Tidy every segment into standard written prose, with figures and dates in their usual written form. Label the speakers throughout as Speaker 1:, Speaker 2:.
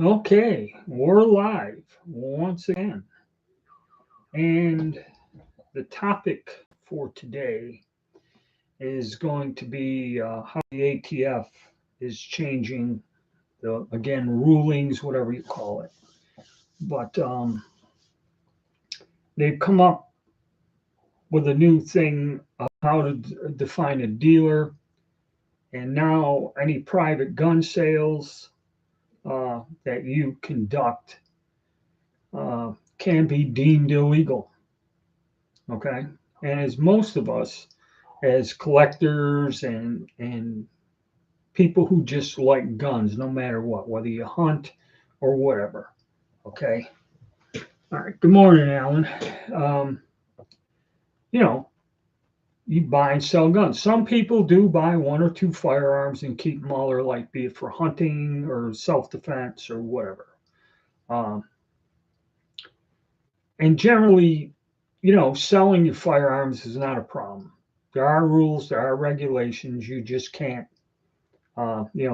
Speaker 1: Okay, we're live once again. And the topic for today is going to be how the ATF is changing the, again, rulings, whatever you call it. But they've come up with a new thing of how to define a dealer. And now any private gun sales that you conduct can be deemed illegal. Okay. And as most of us, as collectors and people who just like guns, no matter what, whether you hunt or whatever. Okay. All right. Good morning, Alan. Um, you know, you buy and sell guns. Some people do buy one or two firearms and keep them all their life, be it for hunting or self defense or whatever. Um, and generally, selling your firearms is not a problem. There are rules, there are regulations. You just can't,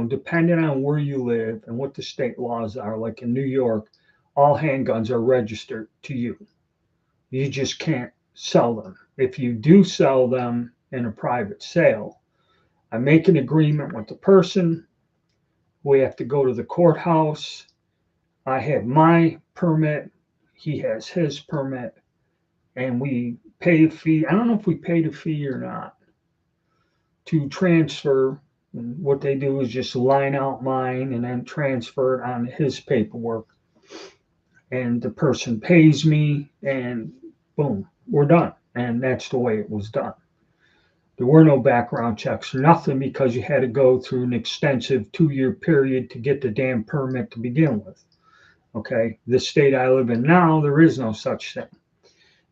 Speaker 1: depending on where you live and what the state laws are. Like in New York, all handguns are registered to you. You just can't sell them. If you do sell them in a private sale, I make an agreement with the person. We have to go to the courthouse. I have my permit. He has his permit. And we pay a fee. I don't know if we paid a fee or not to transfer. And what they do is just line out mine and then transfer it on his paperwork. And the person pays me, and boom, we're done. And that's the way it was done. There were no background checks or nothing because you had to go through an extensive 2-year period to get the damn permit to begin with. Okay. The state I live in now, there is no such thing.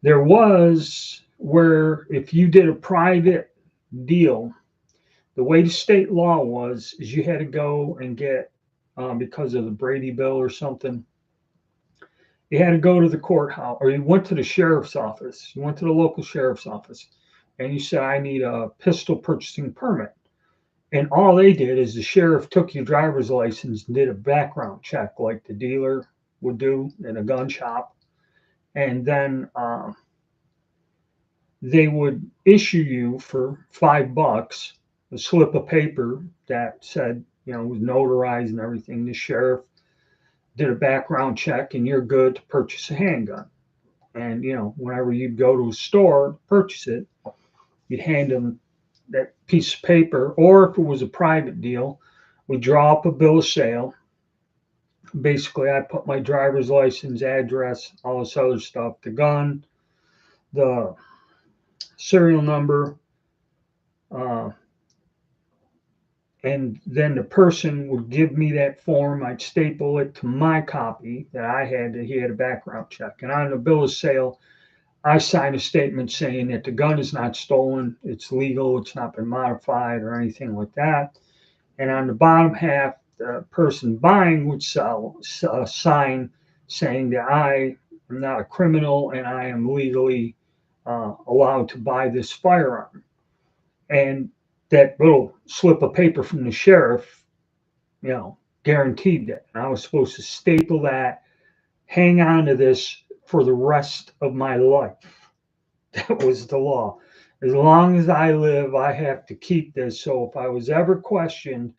Speaker 1: There was where if you did a private deal, the way the state law was is you had to go and get, because of the Brady bill or something, you had to go to the courthouse or you went to the sheriff's office. You went to the local sheriff's office and you said, I need a pistol purchasing permit. And all they did is the sheriff took your driver's license and did a background check like the dealer would do in a gun shop. And then they would issue you for $5 a slip of paper that said, it was notarized and everything. The sheriff did a background check and you're good to purchase a handgun. And, whenever you'd go to a store to purchase it, you'd hand them that piece of paper. Or if it was a private deal, we draw up a bill of sale. Basically, I put my driver's license, address, all this other stuff, the gun, the serial number, and then the person would give me that form. I'd staple it to my copy that I had that he had a background check. And on the bill of sale, I sign a statement saying that the gun is not stolen, it's legal, it's not been modified or anything like that. And on the bottom half, the person buying would sign saying that I am not a criminal and I am legally allowed to buy this firearm. And that little slip of paper from the sheriff, guaranteed that. And I was supposed to staple that, hang on to this for the rest of my life. That was the law. As long as I live, I have to keep this. So if I was ever questioned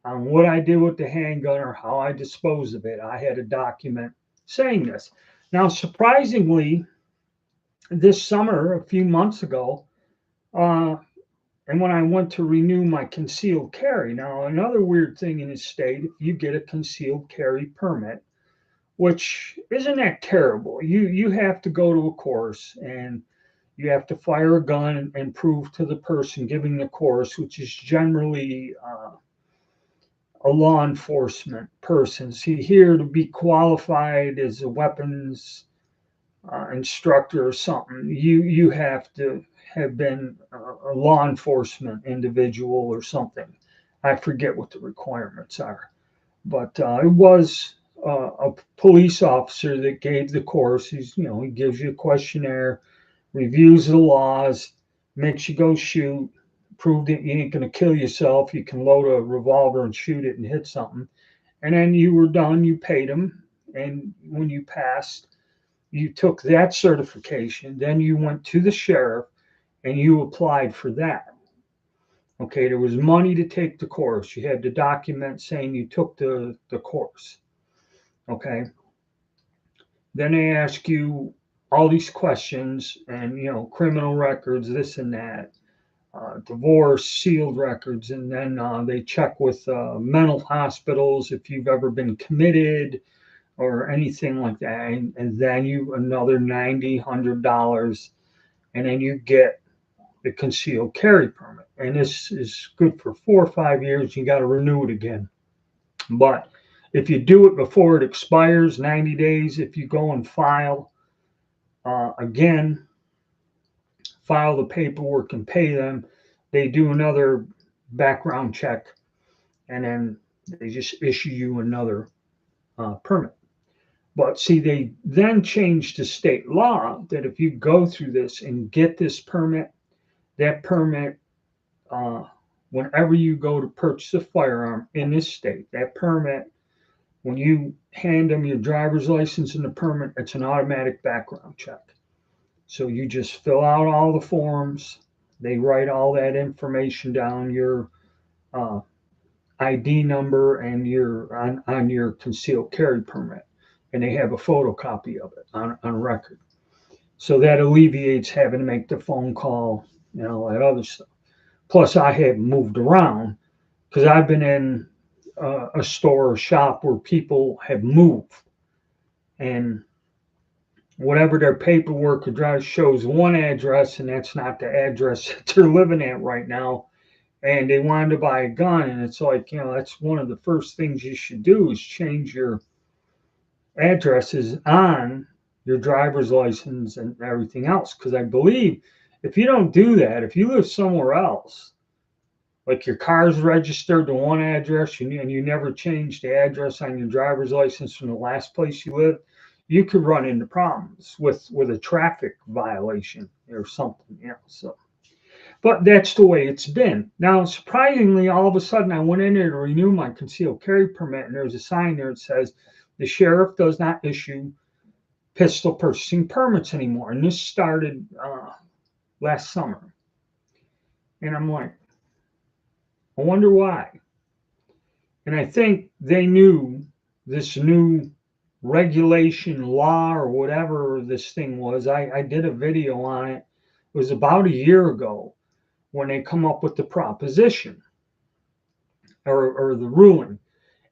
Speaker 1: on what I did with the handgun or how I disposed of it, I had a document saying this. Now, surprisingly, this summer, a few months ago, and when I went to renew my concealed carry, now another weird thing in this state, if you get a concealed carry permit, which isn't that terrible, you have to go to a course and you have to fire a gun and prove to the person giving the course, which is generally a law enforcement person. See, here to be qualified as a weapons instructor or something, you have to have been a law enforcement individual or something. I forget what the requirements are, but it was a police officer that gave the course. He gives you a questionnaire, reviews the laws, makes you go shoot, prove that you ain't going to kill yourself. You can load a revolver and shoot it and hit something. And then you were done, you paid them. And when you passed, you took that certification. Then you went to the sheriff and you applied for that. Okay, there was money to take the course. You had the document saying you took the course. Okay. Then they ask you all these questions and, criminal records, this and that, divorce, sealed records. And then they check with mental hospitals if you've ever been committed or anything like that. And then you another $90, $100. And then you get the concealed carry permit. And this is good for 4 or 5 years. You got to renew it again. But if you do it before it expires, 90 days, if you go and file again, file the paperwork and pay them, they do another background check and then they just issue you another permit. But see, they then changed the state law that if you go through this and get this permit, that permit, whenever you go to purchase a firearm in this state, that permit, when you hand them your driver's license and the permit, it's an automatic background check. So you just fill out all the forms. They write all that information down, your ID number and your on your concealed carry permit, and they have a photocopy of it on record. So that alleviates having to make the phone call and all that other stuff. Plus, I have moved around because I've been in a store or shop where people have moved, and whatever their paperwork address shows one address, and that's not the address that they're living at right now. And they wanted to buy a gun, and it's like, that's one of the first things you should do is change your addresses on your driver's license and everything else. Because I believe if you don't do that, if you live somewhere else, like your car's registered to one address and you never change the address on your driver's license from the last place you lived, you could run into problems with a traffic violation or something. So, but that's the way it's been. Now, surprisingly, all of a sudden, I went in there to renew my concealed carry permit, and there's a sign there that says the sheriff does not issue pistol purchasing permits anymore. And this started last summer. And I'm like, I wonder why. And I think they knew this new regulation law or whatever this thing was. I did a video on it. It was about a year ago when they come up with the proposition or the ruling.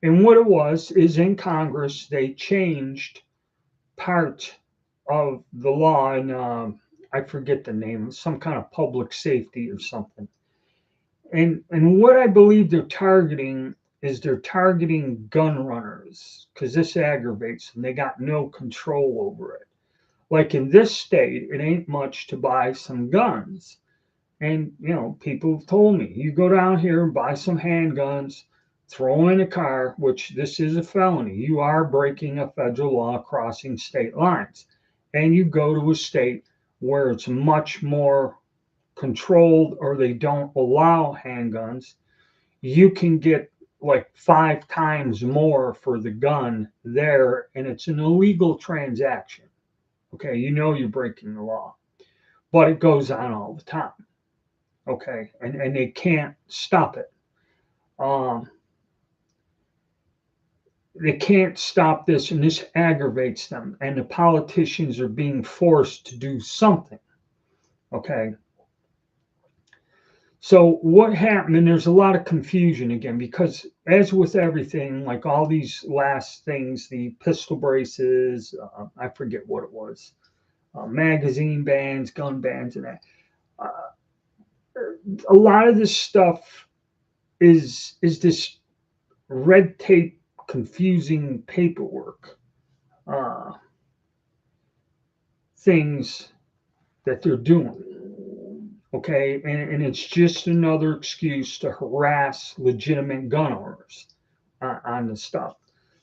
Speaker 1: And what it was is in Congress, they changed part of the law, and I forget the name, some kind of public safety or something. And what I believe they're targeting is they're targeting gun runners because this aggravates them. They got no control over it. Like in this state, it ain't much to buy some guns. And, people have told me, you go down here and buy some handguns, throw them in a car, which this is a felony. You are breaking a federal law crossing state lines. And you go to a state where it's much more controlled or they don't allow handguns. You can get like 5 times more for the gun there, and it's an illegal transaction. Okay, you're breaking the law, but it goes on all the time. Okay, and they can't stop it. They can't stop this, and this aggravates them, and the politicians are being forced to do something. Okay. So what happened, and there's a lot of confusion again, because as with everything, like all these last things, the pistol braces, I forget what it was, magazine bans, gun bans, and that. A lot of this stuff is this red tape, confusing paperwork things that they're doing. Okay, and it's just another excuse to harass legitimate gun owners on the stuff.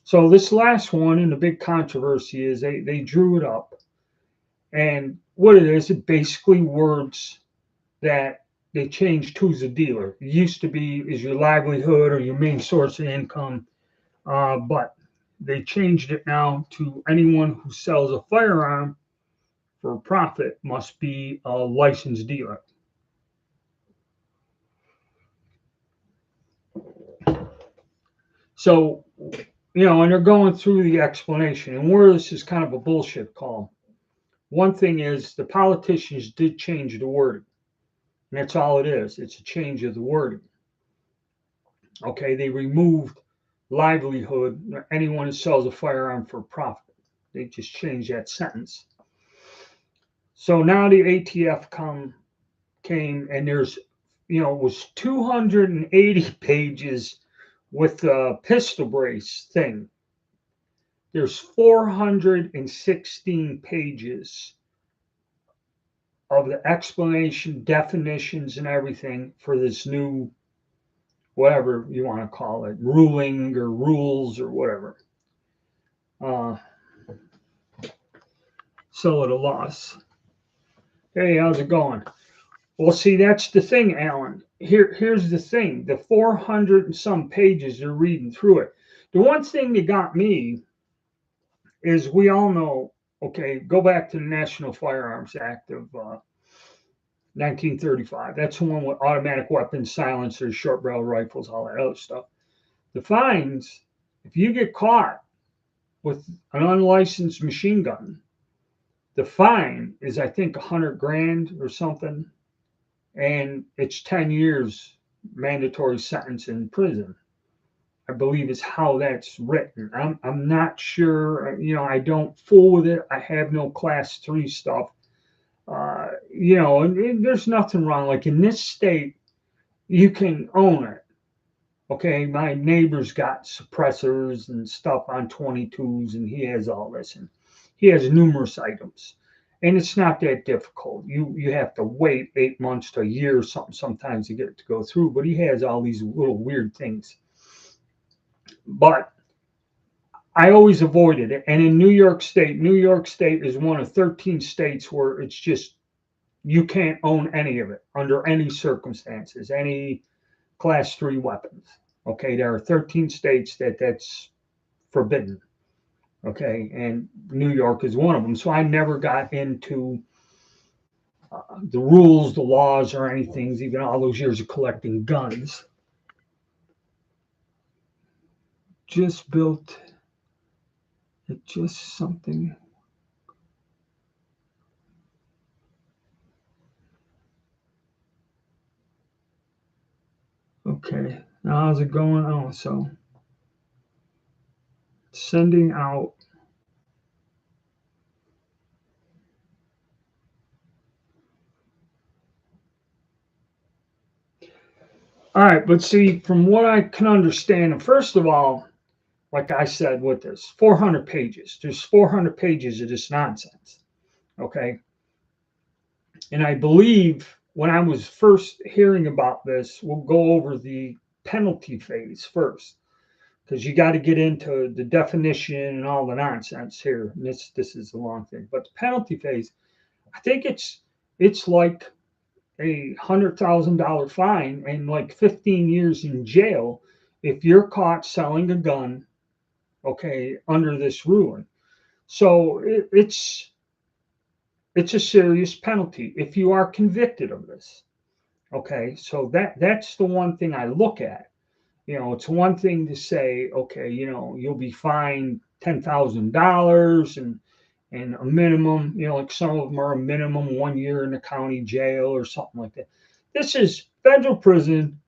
Speaker 1: So this last one, and the big controversy is they drew it up, and what it is, it basically words that they changed who's a dealer. It used to be is your livelihood or your main source of income. But they changed it now to anyone who sells a firearm for profit must be a licensed dealer. So, and they're going through the explanation, and where this is kind of a bullshit call. One thing is the politicians did change the wording, and that's all it is. It's a change of the wording. Okay, they removed livelihood, anyone who sells a firearm for profit. They just changed that sentence. So now the ATF came, and there's, it was 280 pages with the pistol brace thing. There's 416 pages of the explanation, definitions, and everything for this new, whatever you want to call it, ruling or rules or whatever. So at a loss. Hey, how's it going? Well, see, that's the thing, Alan. Here's the thing. The 400 and some pages, they're reading through it. The one thing that got me is we all know, okay, go back to the National Firearms Act of 1935. That's the one with automatic weapons, silencers, short barrel rifles, all that other stuff. The fines, if you get caught with an unlicensed machine gun, the fine is, I think, 100 grand or something, and it's 10 years mandatory sentence in prison. I believe is how that's written. I'm not sure. I don't fool with it. I have no class 3 stuff. And there's nothing wrong. Like in this state, you can own it. Okay, my neighbor's got suppressors and stuff on 22s, and he has all this, and he has numerous items, and it's not that difficult. You have to wait 8 months to a year or something sometimes to get it to go through, but he has all these little weird things. But I always avoided it, and in New York State is one of 13 states where it's just you can't own any of it under any circumstances, any class 3 weapons. Okay, there are 13 states that's forbidden. Okay, and New York is one of them. So I never got into the rules, the laws, or anything, even all those years of collecting guns. Just built it, just something. Okay, now how's it going? Oh, so sending out. All right, but see, from what I can understand, first of all, like I said, with this 400 pages, there's 400 pages of this nonsense. Okay. And I believe when I was first hearing about this, we'll go over the penalty phase first, because you got to get into the definition and all the nonsense here. And this is a long thing, but the penalty phase, I think it's like $100,000 fine and like 15 years in jail if you're caught selling a gun, okay, under this ruling. So it's a serious penalty if you are convicted of this. Okay, so that's the one thing I look at. It's one thing to say, okay, you'll be fined $10,000 and a minimum, like some of them are a minimum 1 year in the county jail or something like that. This is federal prison,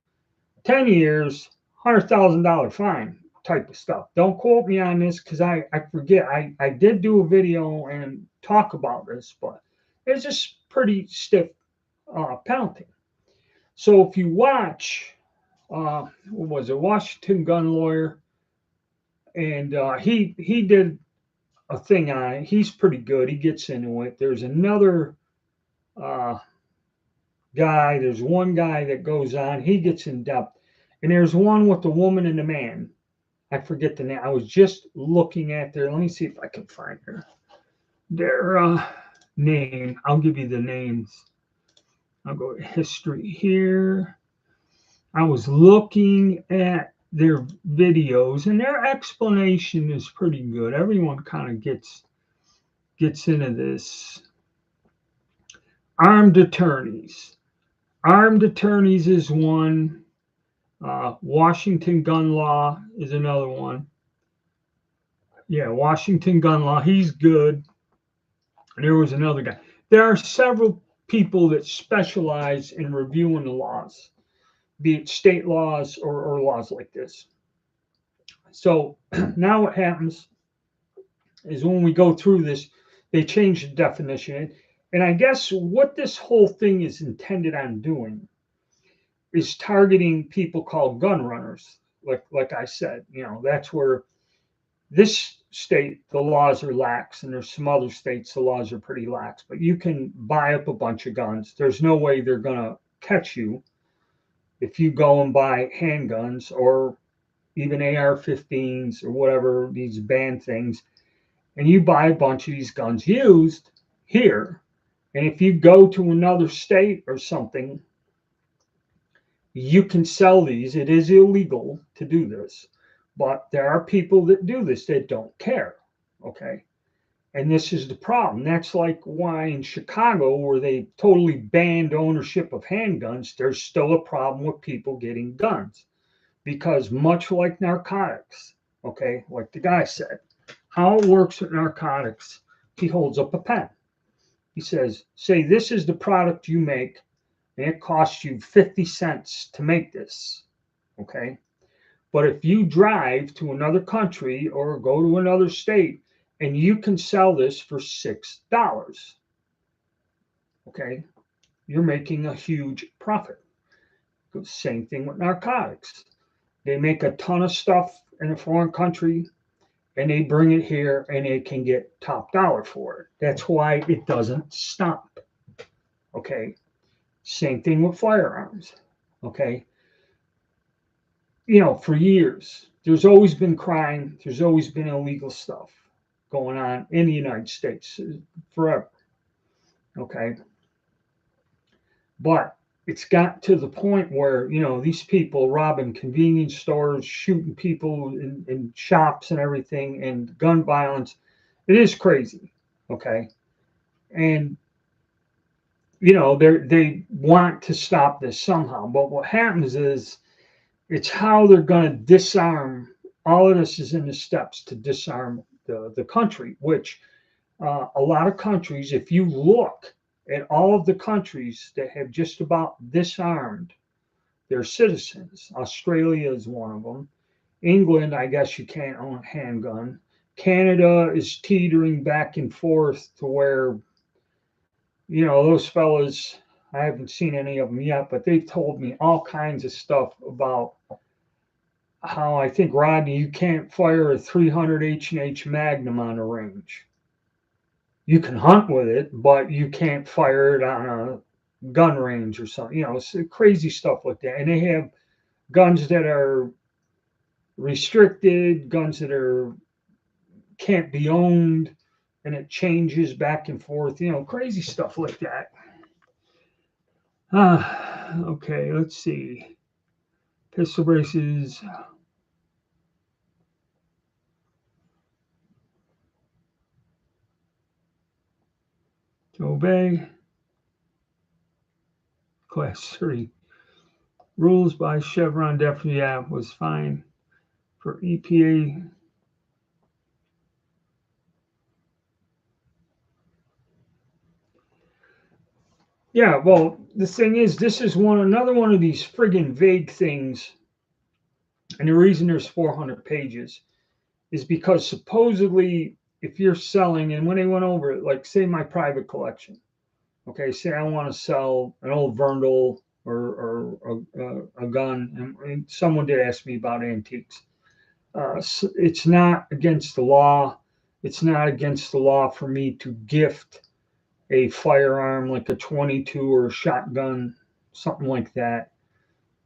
Speaker 1: 10 years, $100,000 fine type of stuff. Don't quote me on this because I forget. I did do a video and talk about this, but it's just pretty stiff penalty. So if you watch, what was it, Washington Gun Lawyer, and he did a thing on it. He's pretty good. He gets into it. There's another guy. There's one guy that goes on. He gets in depth, and there's one with the woman and the man. I forget the name. I was just looking at their. Let me see if I can find their name. I'll give you the names. I'll go to history here. I was looking at their videos, and their explanation is pretty good. Everyone kind of gets into this. Armed attorneys. Armed attorneys is one. Washington gun law is another one. Yeah, Washington gun law. He's good. And there was another guy. There are several people that specialize in reviewing the laws, be it state laws or laws like this. So now what happens is when we go through this, they change the definition. And I guess what this whole thing is intended on doing is targeting people called gun runners. Like I said, that's where this state the laws are lax, and there's some other states the laws are pretty lax. But you can buy up a bunch of guns. There's no way they're gonna catch you if you go and buy handguns or even AR-15s or whatever these banned things, and you buy a bunch of these guns used here. And if you go to another state or something, you can sell these. It is illegal to do this, but there are people that do this that don't care. Okay. And this is the problem. That's like why in Chicago, where they totally banned ownership of handguns, there's still a problem with people getting guns. Because much like narcotics, okay, like the guy said, how it works with narcotics, he holds up a pen. He says, say this is the product you make, and it costs you 50 cents to make this, okay? But if you drive to another country or go to another state and you can sell this for $6, okay, you're making a huge profit. Same thing with narcotics. They make a ton of stuff in a foreign country and they bring it here and they can get top dollar for it. That's why it doesn't stop. Okay. Same thing with firearms. Okay. For years, there's always been crime, there's always been illegal stuff going on in the United States forever. Okay. But it's got to the point where these people robbing convenience stores, shooting people in shops and everything, and gun violence. It is crazy. Okay. And they want to stop this somehow, but what happens is it's how they're going to disarm. All of this is in the steps to disarm the country, which a lot of countries, if you look at all of the countries that have just about disarmed their citizens. Australia is one of them. England, I guess you can't own a handgun. Canada is teetering back and forth to where, those fellas, I haven't seen any of them yet, but they've told me all kinds of stuff about how I think, Rodney, you can't fire a 300 H&H Magnum on a range. You can hunt with it, but you can't fire it on a gun range or something. It's crazy stuff like that. And they have guns that are restricted, guns that can't be owned, and it changes back and forth. Crazy stuff like that. Okay, let's see. Pistol braces. To obey. Class 3. Rules by Chevron definitely, was fine. For EPA, yeah, well, the thing is, this is another one of these friggin' vague things. And the reason there's 400 pages is because supposedly if you're selling, and when they went over it, like say my private collection, okay, say I want to sell an old Verndl or a gun, and someone did ask me about antiques. So it's not against the law. It's not against the law for me to gift a firearm like a 22 or a shotgun, something like that,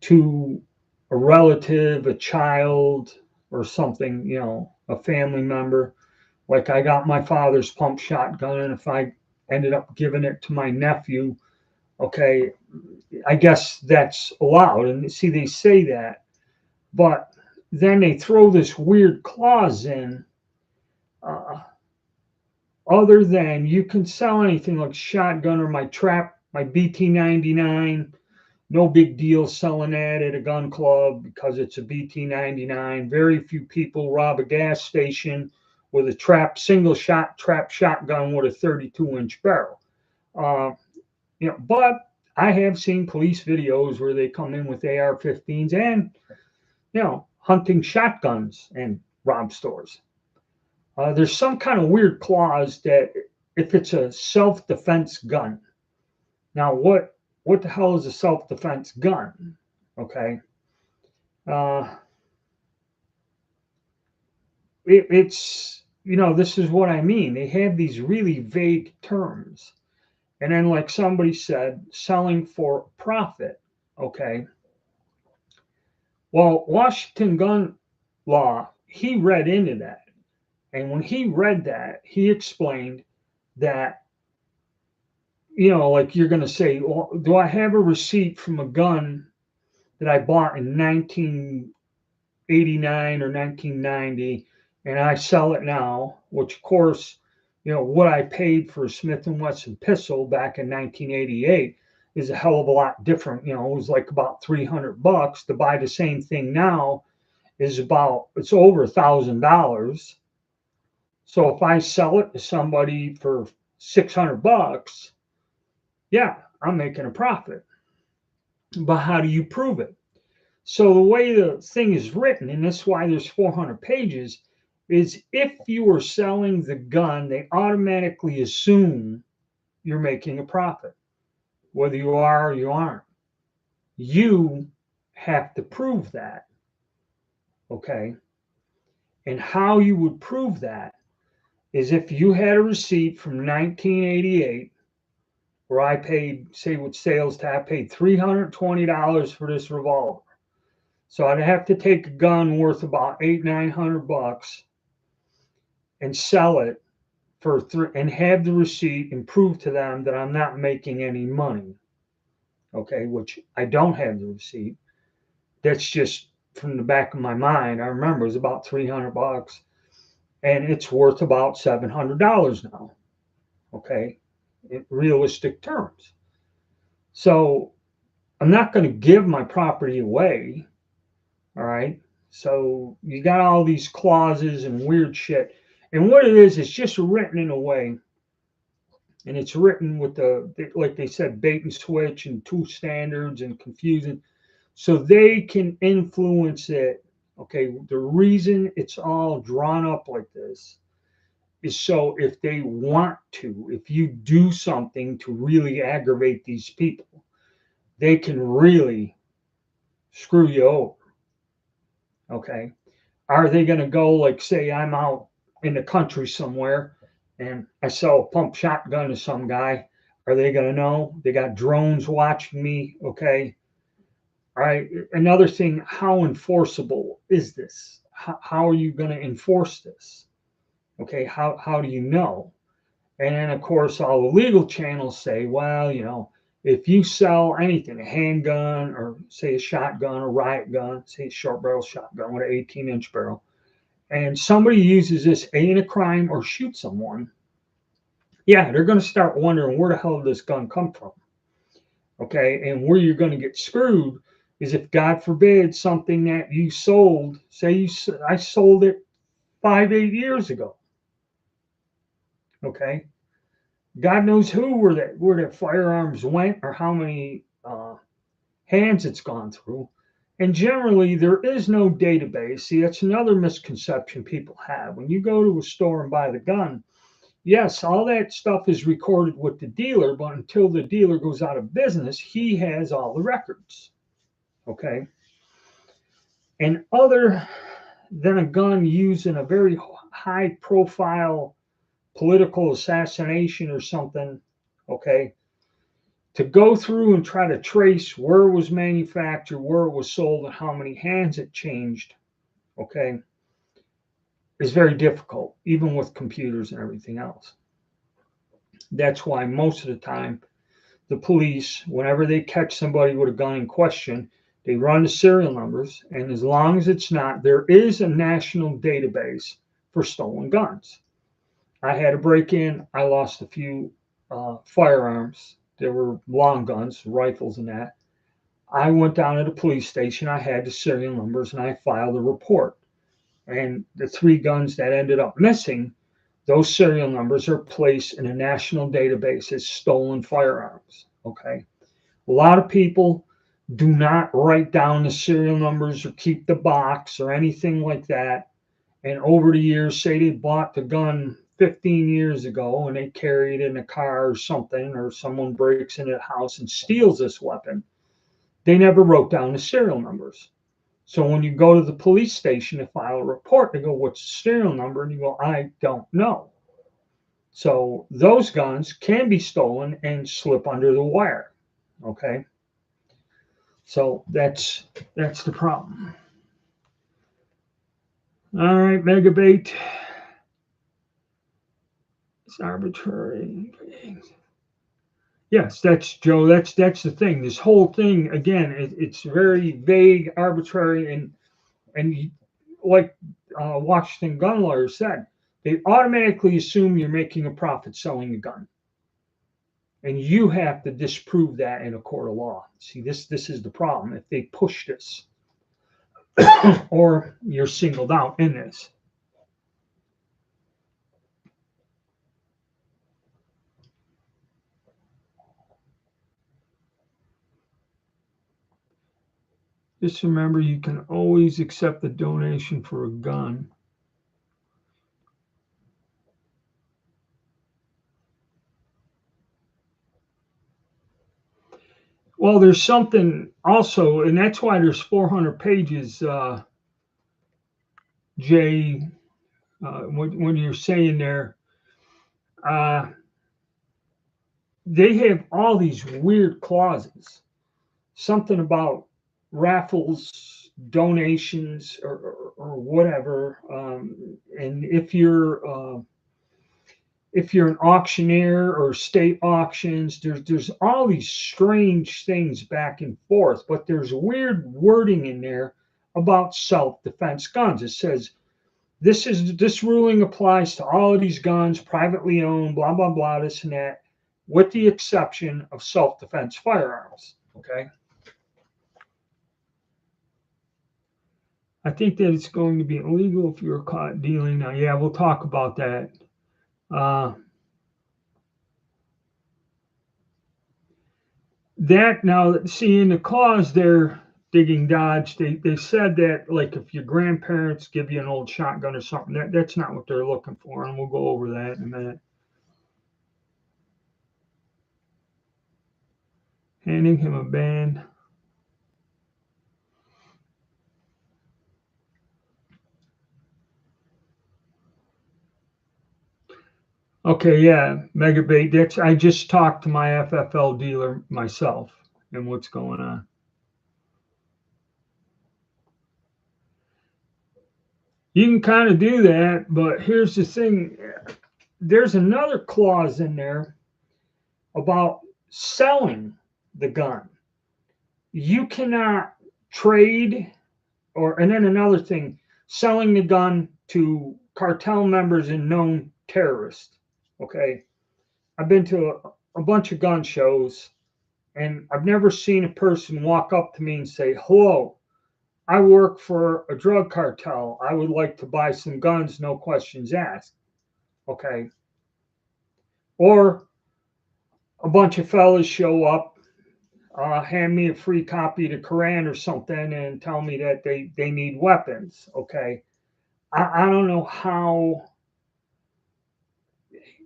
Speaker 1: to a relative, a child, or something, a family member. Like I got my father's pump shotgun, and if I ended up giving it to my nephew, okay, I guess that's allowed. And see, they say that, but then they throw this weird clause in, uh, other than you can sell anything like shotgun or my trap, my BT99. No big deal selling that at a gun club because it's a BT99. Very few people rob a gas station with a single shot trap shotgun with a 32-inch barrel. Uh, but I have seen police videos where they come in with AR-15s and hunting shotguns and rob stores. There's some kind of weird clause that if it's a self-defense gun. Now, what the hell is a self-defense gun? Okay, uh, it's this is what I mean. They have these really vague terms, and then like somebody said, selling for profit. Okay, well, Washington gun law, he read into that, and when he read that, he explained that like you're going to say, well, do I have a receipt from a gun that I bought in 1989 or 1990 and I sell it now, which of course, what I paid for a Smith & Wesson pistol back in 1988 is a hell of a lot different. It was like about $300 to buy the same thing now it's over $1,000. So if I sell it to somebody for $600, yeah, I'm making a profit. But how do you prove it? So the way the thing is written, and that's why there's 400 pages, is if you are selling the gun, they automatically assume you're making a profit, whether you are or you aren't. You have to prove that, okay? And how you would prove that is if you had a receipt from 1988 where I paid, say with sales tax, I paid $320 for this revolver. So I'd have to take a gun worth about $800-900 and sell it for and have the receipt and prove to them that I'm not making any money. Okay, which I don't have the receipt. That's just from the back of my mind. I remember it was about $300 and it's worth about $700 now. Okay, in realistic terms. So I'm not going to give my property away. All right. So you got all these clauses and weird shit. And what it is, it's just written in a way, and it's written with like they said, bait and switch and two standards and confusing. So they can influence it. Okay. The reason it's all drawn up like this is so if they want to, if you do something to really aggravate these people, they can really screw you over. Okay. Are they going to go like, say, I'm out in the country somewhere and I sell a pump shotgun to some guy? Are they going to know? They got drones watching me. Okay. All right. Another thing, how enforceable is this? How are you going to enforce this? Okay. How do you know? And then, of course, all the legal channels say, well, if you sell anything, a handgun or say a shotgun, a riot gun, say a short barrel shotgun with an 18-inch barrel, and somebody uses this in a crime or shoots someone, yeah, they're going to start wondering where the hell did this gun come from? Okay, and where you're going to get screwed is if, God forbid, something that you sold, I sold it 5-8 years ago. Okay, God knows where that firearms went or how many hands it's gone through. And generally, there is no database. See, that's another misconception people have. When you go to a store and buy the gun, yes, all that stuff is recorded with the dealer, but until the dealer goes out of business, he has all the records. Okay. And other than a gun used in a very high profile political assassination or something, okay, to go through and try to trace where it was manufactured, where it was sold, and how many hands it changed, okay, is very difficult, even with computers and everything else. That's why most of the time, the police, whenever they catch somebody with a gun in question, They run the serial numbers, and as long as it's not, there is a national database for stolen guns. I had a break in. I lost a few firearms. There were long guns, rifles, and that. I went down to the police station. I had the serial numbers, and I filed a report. And the three guns that ended up missing, those serial numbers are placed in a national database as stolen firearms. Okay. A lot of people do not write down the serial numbers or keep the box or anything like that. And over the years, say they bought the gun 15 years ago and they carry it in a car or something, or someone breaks into the house and steals this weapon, they never wrote down the serial numbers. So when you go to the police station to file a report, they go, "What's the serial number?" And you go, "I don't know." So those guns can be stolen and slip under the wire. Okay. So that's the problem. All right, Megabait. It's arbitrary. Yes, that's Joe. That's the thing. This whole thing again, it's very vague, arbitrary, and like Washington gun lawyer said, they automatically assume you're making a profit selling a gun, and you have to disprove that in a court of law. See, this is the problem. If they push this, or you're singled out in this. Just remember, you can always accept a donation for a gun. Well, there's something also, and that's why there's 400 pages, Jay, when you're saying there, uh, they have all these weird clauses. Something about raffles, donations, or whatever. And if you're an auctioneer or state auctions, there's all these strange things back and forth, but there's weird wording in there about self-defense guns. It says this ruling applies to all of these guns, privately owned, blah blah blah, this and that, with the exception of self-defense firearms. Okay. I think that it's going to be illegal if you're caught dealing. Now, yeah, we'll talk about that. That now, see, in the clause there, digging Dodge, they said that like if your grandparents give you an old shotgun or something, that's not what they're looking for, and we'll go over that in a minute. Handing him a band. Okay, yeah, Megabait. I just talked to my FFL dealer myself and what's going on. You can kind of do that, but here's the thing. There's another clause in there about selling the gun. You cannot trade, and then another thing, selling the gun to cartel members and known terrorists. Okay. I've been to a bunch of gun shows, and I've never seen a person walk up to me and say, "Hello, I work for a drug cartel. I would like to buy some guns, no questions asked." Okay. Or a bunch of fellas show up, hand me a free copy of the Quran or something and tell me that they need weapons. Okay. I don't know how,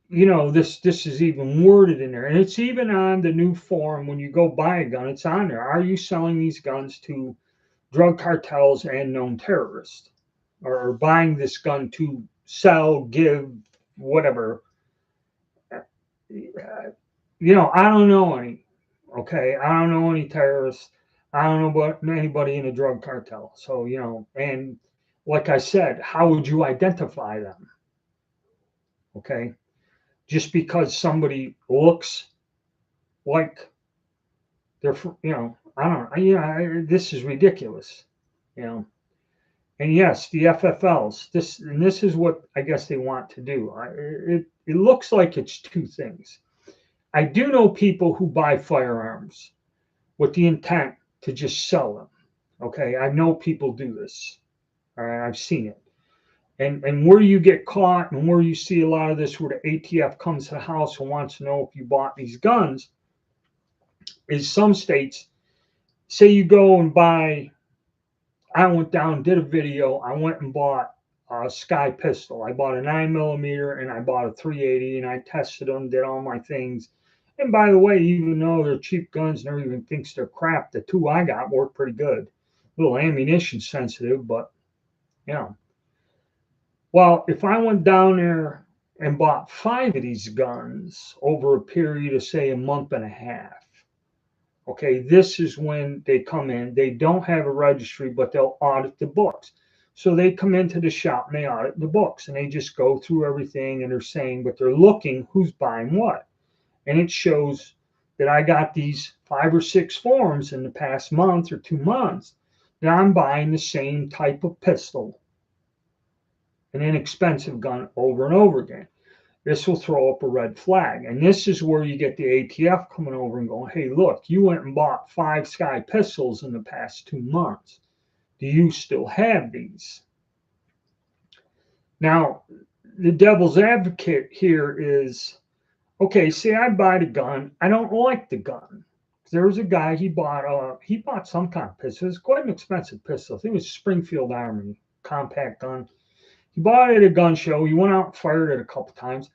Speaker 1: this is even worded in there. And it's even on the new form when you go buy a gun, it's on there. Are you selling these guns to drug cartels and known terrorists? Or buying this gun to sell, give, whatever? I don't know any. Okay, I don't know any terrorists. I don't know about anybody in a drug cartel. So and like I said, how would you identify them? Okay, just because somebody looks like they're, I don't, this is ridiculous, you know. And yes, the FFLs. This is what I guess they want to do. It looks like it's two things. I do know people who buy firearms with the intent to just sell them. Okay, I know people do this. All right, I've seen it. And where you get caught and where you see a lot of this, where the ATF comes to the house and wants to know if you bought these guns, is some states say you go and buy. I went down, did a video. I went and bought a Sky pistol. I bought a 9mm and I bought a 380 and I tested them, did all my things. And by the way, even though they're cheap guns and everyone thinks they're crap, the two I got work pretty good. A little ammunition sensitive, but you know. Well, if I went down there and bought 5 of these guns over a period of, say, a month and a half, okay, this is when they come in. They don't have a registry, but they'll audit the books. So they come into the shop and they audit the books and they just go through everything and they're saying, but they're looking who's buying what. And it shows that I got these 5 or 6 forms in the past month or 2 months that I'm buying the same type of pistol, an inexpensive gun, over and over again. This will throw up a red flag. And this is where you get the ATF coming over and going, hey, look, you went and bought 5 Sky pistols in the past 2 months. Do you still have these? Now, the devil's advocate here is, okay, say I buy the gun. I don't like the gun. There was a guy, he bought some kind of pistol. It was quite an expensive pistol. I think it was Springfield Army compact gun. He bought it at a gun show. He went out and fired it a couple times.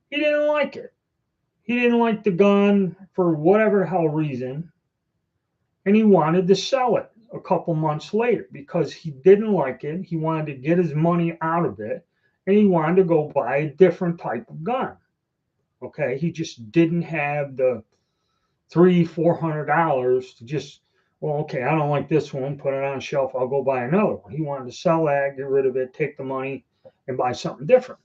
Speaker 1: He didn't like it. He didn't like the gun for whatever hell reason. And he wanted to sell it a couple months later because he didn't like it. He wanted to get his money out of it. And he wanted to go buy a different type of gun. Okay. He just didn't have the $300-400 to just, well, okay, I don't like this one, put it on a shelf, I'll go buy another one. He wanted to sell that, get rid of it, take the money, and buy something different.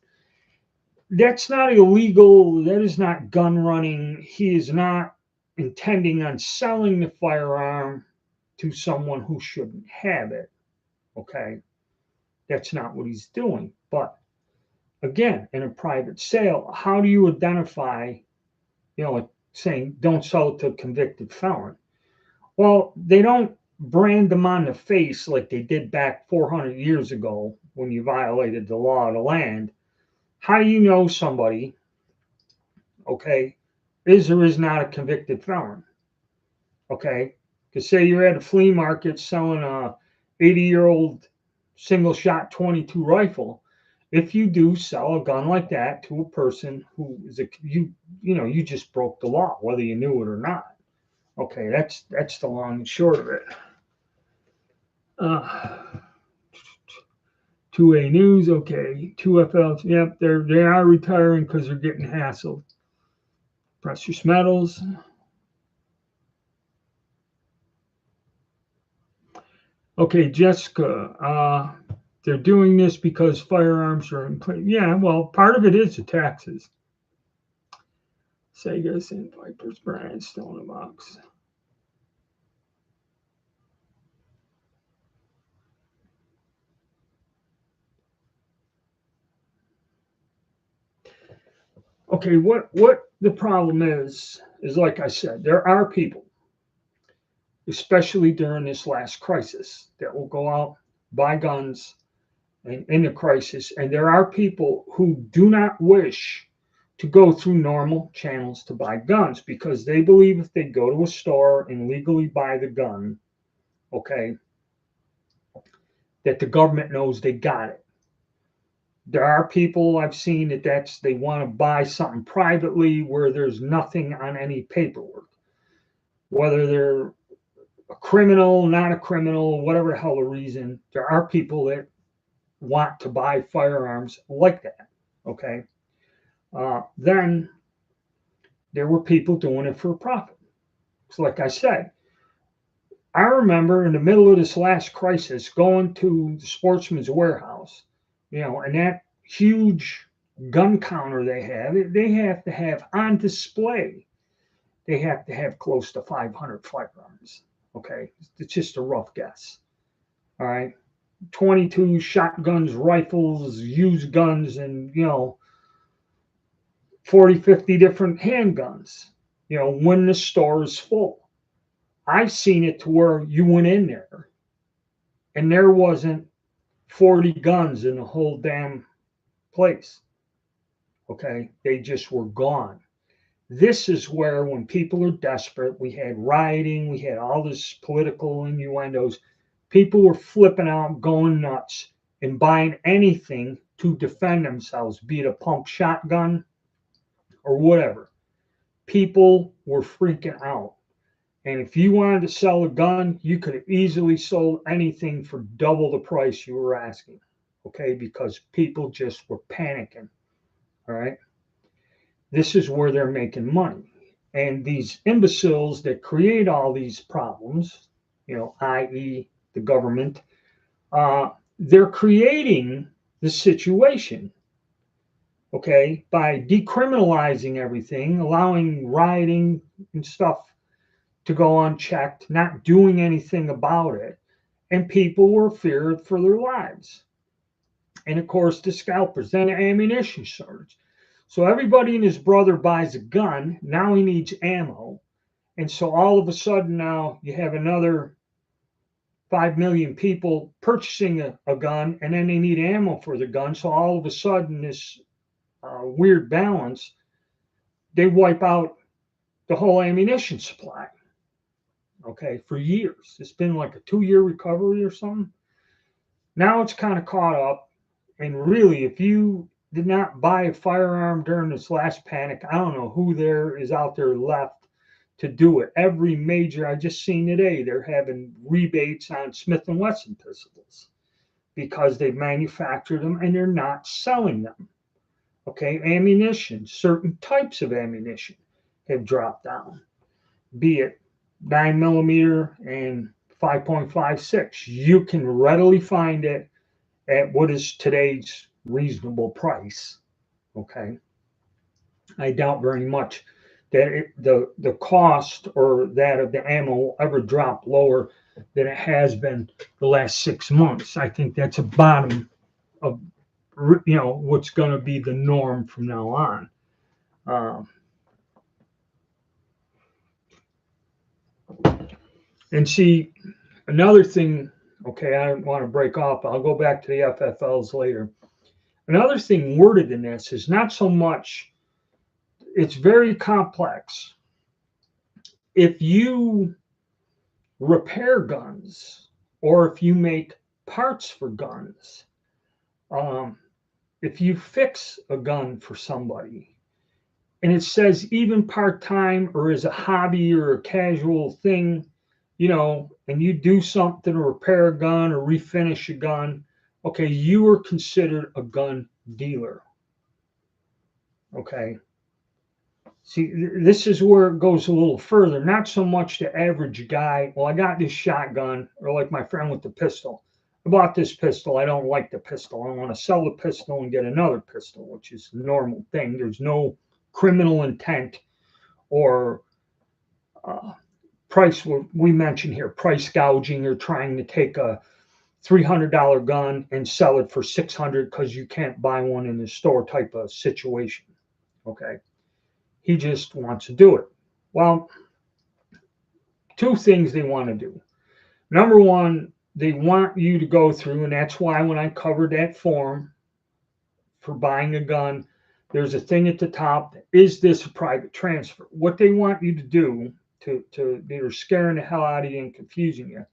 Speaker 1: That's not illegal. That is not gun running. He is not intending on selling the firearm to someone who shouldn't have it. Okay. That's not what he's doing. But again, in a private sale, how do you identify, like saying don't sell it to a convicted felon? Well, they don't brand them on the face like they did back 400 years ago when you violated the law of the land. How do you know somebody, okay, is or is not a convicted felon? Okay, because say you're at a flea market selling a 80-year-old single shot 22 rifle. If you do sell a gun like that to a person who is you just broke the law, whether you knew it or not. Okay, that's the long and short of it. 2A News, okay. 2FL, yep, they are retiring because they're getting hassled. Precious metals. Okay, Jessica, they're doing this because firearms are in place. Yeah, well, part of it is the taxes. Sega, Sandpiper's brand still in the box. Okay, what the problem is like I said, there are people, especially during this last crisis, that will go out, buy guns in the crisis, and there are people who do not wish to go through normal channels to buy guns because they believe if they go to a store and legally buy the gun, okay, that the government knows they got it. There are people I've seen that they want to buy something privately where there's nothing on any paperwork, whether they're a criminal, not a criminal, whatever the hell the reason. There are people that want to buy firearms like that. Okay. Then there were people doing it for a profit. So, like I said, I remember in the middle of this last crisis going to the Sportsman's Warehouse, and that huge gun counter they have to have on display, they have to have close to 500 firearms. Okay, it's just a rough guess. All right, 22 shotguns, rifles, used guns, and 40, 50 different handguns. When the store is full, I've seen it to where you went in there and there wasn't 40 guns in the whole damn place. Okay, they just were gone. This is where, when people are desperate, we had rioting, we had all this political innuendos. People were flipping out, going nuts, and buying anything to defend themselves, be it a pump shotgun or whatever. People were freaking out. And if you wanted to sell a gun, you could have easily sold anything for double the price you were asking. Okay, because people just were panicking. All right. This is where they're making money. And these imbeciles that create all these problems, i.e., the government, they're creating the situation, okay, by decriminalizing everything, allowing rioting and stuff to go unchecked, not doing anything about it. And people were feared for their lives. And of course, the scalpers, then the ammunition shortage. So everybody and his brother buys a gun. Now he needs ammo. And so all of a sudden now you have another 5 million people purchasing a gun, and then they need ammo for the gun. So all of a sudden, this weird balance, they wipe out the whole ammunition supply. Okay, for years. It's been like a 2-year recovery or something. Now it's kind of caught up. And really, if you did not buy a firearm during this last panic, I don't know who there is out there left to do it. Every major, I just seen today, they're having rebates on Smith & Wesson pistols because they've manufactured them and they're not selling them. Okay, ammunition, certain types of ammunition have dropped down, be it 9mm and 5.56. You can readily find it at what is today's reasonable price. Okay, I doubt very much that the cost or that of the ammo will ever drop lower than it has been the last 6 months. I think that's a bottom of what's going to be the norm from now on. Um, and see, another thing. Okay, I don't want to break off. I'll go back to the FFLs later. Another thing worded in this is not so much. It's very complex. If you repair guns or if you make parts for guns, um, if you fix a gun for somebody and it says even part-time or as a hobby or a casual thing, and you do something to repair a gun or refinish a gun, okay, you are considered a gun dealer. Okay. See, this is where it goes a little further. Not so much the average guy, well, I got this shotgun, or like my friend with the pistol. I bought this pistol. I don't like the pistol. I want to sell the pistol and get another pistol, which is the normal thing. There's no criminal intent or price. We mentioned here price gouging or trying to take a $300 gun and sell it for $600 because you can't buy one in the store type of situation. Okay. He just wants to do it. Well, two things they want to do. Number one, they want you to go through, and that's why when I covered that form for buying a gun, there's a thing at the top. Is this a private transfer? What they want you to do they're scaring the hell out of you and confusing you.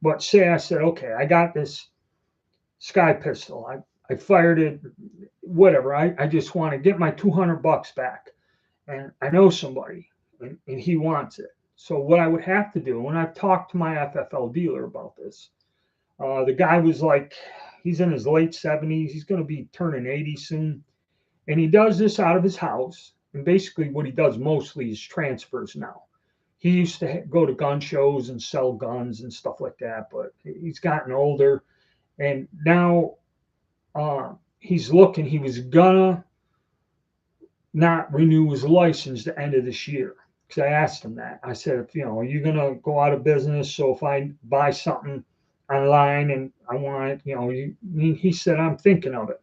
Speaker 1: But say I said, okay, I got this Sky pistol. I fired it, whatever. I just want to get my $200 back. And I know somebody and he wants it. So what I would have to do, and I've talked to my FFL dealer about this, the guy was like, he's in his late 70s. He's going to be turning 80 soon. And he does this out of his house. And basically what he does mostly is transfers now. He used to go to gun shows and sell guns and stuff like that, but he's gotten older. And now he's looking, he was gonna not renew his license the end of this year. because I asked him that. I said, if are you gonna go out of business? So if I buy something online and I want it, he said, I'm thinking of it.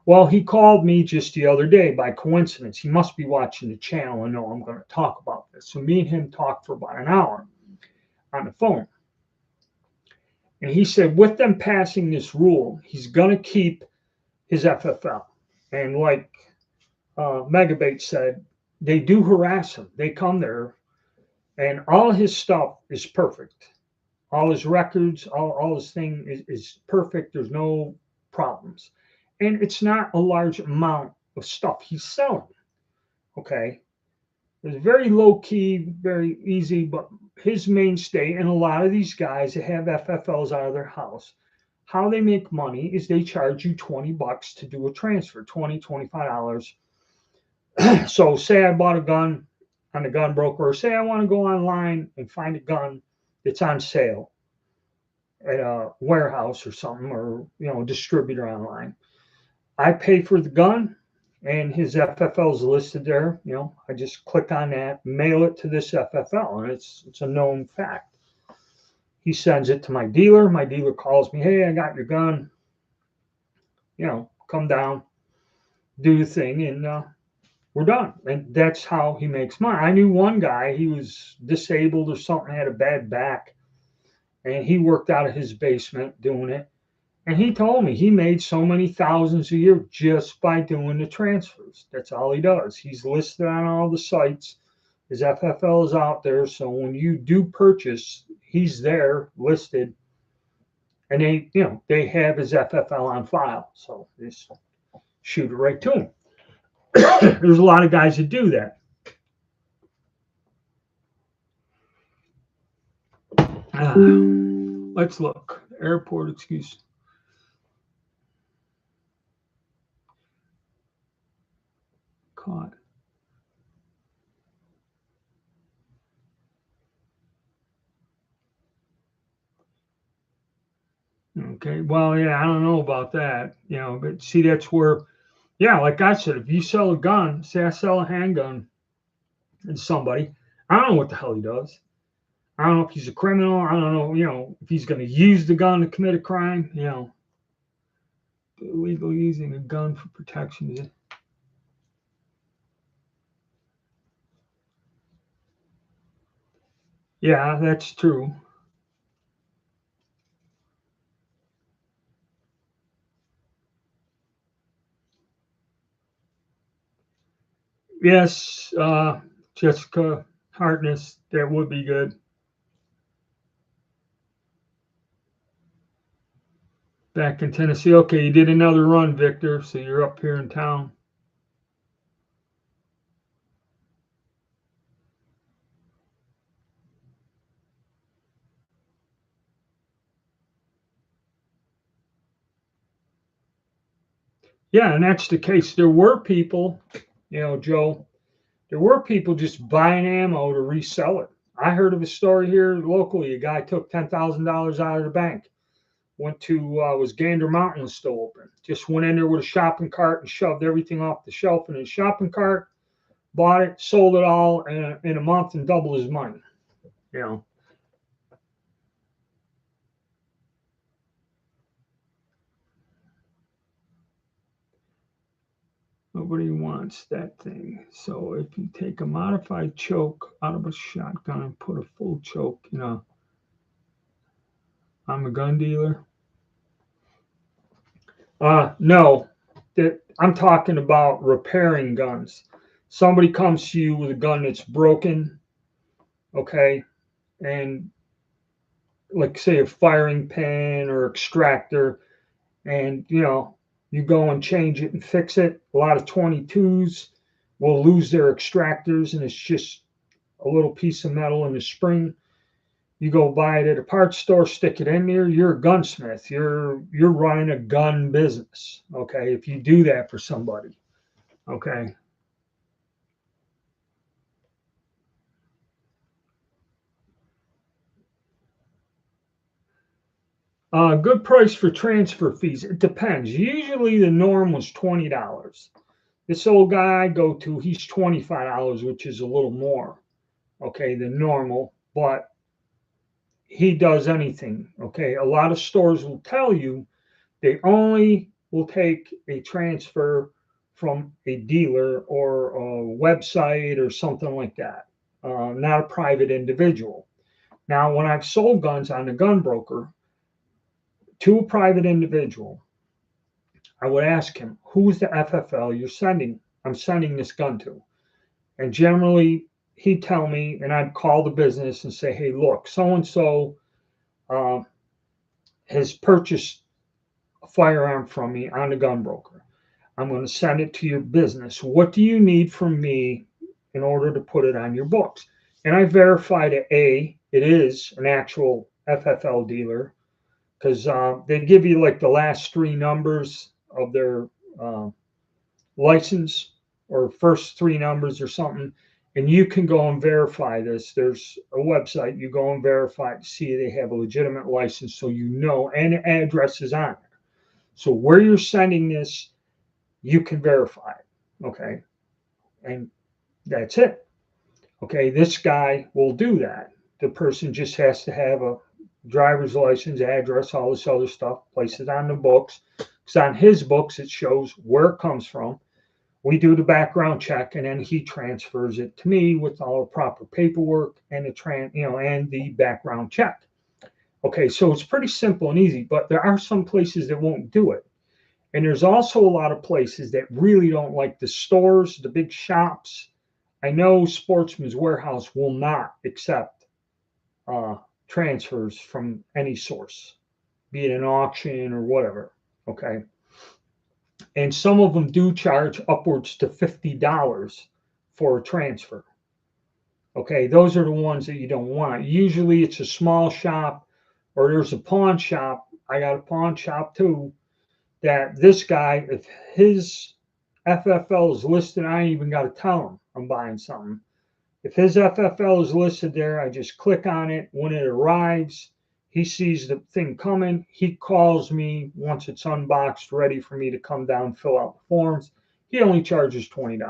Speaker 1: Well, he called me just the other day by coincidence. He must be watching the channel and know I'm going to talk about this. So me and him talked for about an hour on the phone. And he said, with them passing this rule, he's going to keep his FFL. And like Megabait said, they do harass him. They come there, and all his stuff is perfect. All his records, all his thing is perfect. There's no problems. And it's not a large amount of stuff he's selling. Okay. It's very low key, very easy, but his mainstay, and a lot of these guys that have FFLs out of their house, how they make money is they charge you $20 to do a transfer, $25. So say I bought a gun on the gun broker, or say I want to go online and find a gun that's on sale at a warehouse or something, or distributor online. I pay for the gun, and his FFL is listed there. I just click on that, mail it to this FFL, and it's a known fact. He sends it to my dealer. My dealer calls me, hey, I got your gun. Come down, do the thing, and we're done. And that's how he makes money. I knew one guy, he was disabled or something, had a bad back, and he worked out of his basement doing it. And he told me he made so many thousands a year just by doing the transfers. That's all he does. He's listed on all the sites. His FFL is out there. So when you do purchase, he's there listed. And they have his FFL on file. So just shoot it right to him. There's a lot of guys that do that. Let's look. Airport excuse. Caught. Okay. Well, yeah, I don't know about that, but see, that's where, yeah, like I said, if you sell a gun, say I sell a handgun to somebody, I don't know what the hell he does. I don't know if he's a criminal. I don't know, if he's going to use the gun to commit a crime, illegal using a gun for protection. Yeah, that's true. Yes, Jessica Hartness, that would be good. Back in Tennessee. Okay, you did another run, Victor, so you're up here in town. Yeah, and that's the case. There were people, Joe, there were people just buying ammo to resell it. I heard of a story here locally. A guy took $10,000 out of the bank, went to was Gander Mountain was still open. Just went in there with a shopping cart and shoved everything off the shelf in his shopping cart, bought it, sold it all in a month, and doubled his money. You know, nobody wants that thing. So if you take a modified choke out of a shotgun and put a full choke, I'm a gun dealer. No, that I'm talking about repairing guns. Somebody comes to you with a gun that's broken, okay, and like say a firing pin or extractor, and you go and change it and fix it. A lot of 22s will lose their extractors, and it's just a little piece of metal in the spring. You go buy it at a parts store, stick it in there. You're a gunsmith. You're running a gun business. Okay, if you do that for somebody. Okay. Good price for transfer fees. It depends. Usually the norm was $20. This old guy I go to, he's $25, which is a little more. okay, than normal, but he does anything. Okay, a lot of stores will tell you they only will take a transfer from a dealer or a website or something like that, not a private individual. Now, when I've sold guns on a gun broker to a private individual, I would ask him, who's the FFL you're sending? I'm sending this gun to. And generally, he'd tell me, and I'd call the business and say, hey, look, so and so has purchased a firearm from me on the gun broker. I'm going to send it to your business. What do you need from me in order to put it on your books? And I verify that it is an actual FFL dealer, because they give you like the last three numbers of their uh, license, or first three numbers or something. And you can go and verify this. There's a website, you go and verify to see they have a legitimate license, so you know, and the address is on it. So where you're sending this, you can verify it. Okay. And that's it. Okay. This guy will do that. The person just has to have a driver's license, address, all this other stuff, place it on the books. Because on his books, it shows where it comes from. We do the background check, and then he transfers it to me with all the proper paperwork and and the background check. Okay, so it's pretty simple and easy, but there are some places that won't do it. And there's also a lot of places that really don't, like the stores, the big shops. I know Sportsman's Warehouse will not accept uh, transfers from any source, be it an auction or whatever. Okay. And some of them do charge upwards to $50 for a transfer. Okay. Those are the ones that you don't want. Usually it's a small shop, or there's a pawn shop. I got a pawn shop too, that this guy, if his FFL is listed, I ain't even got to tell him I'm buying something. If his FFL is listed there, I just click on it. When it arrives, he sees the thing coming. He calls me once it's unboxed, ready for me to come down, fill out the forms. He only charges $20.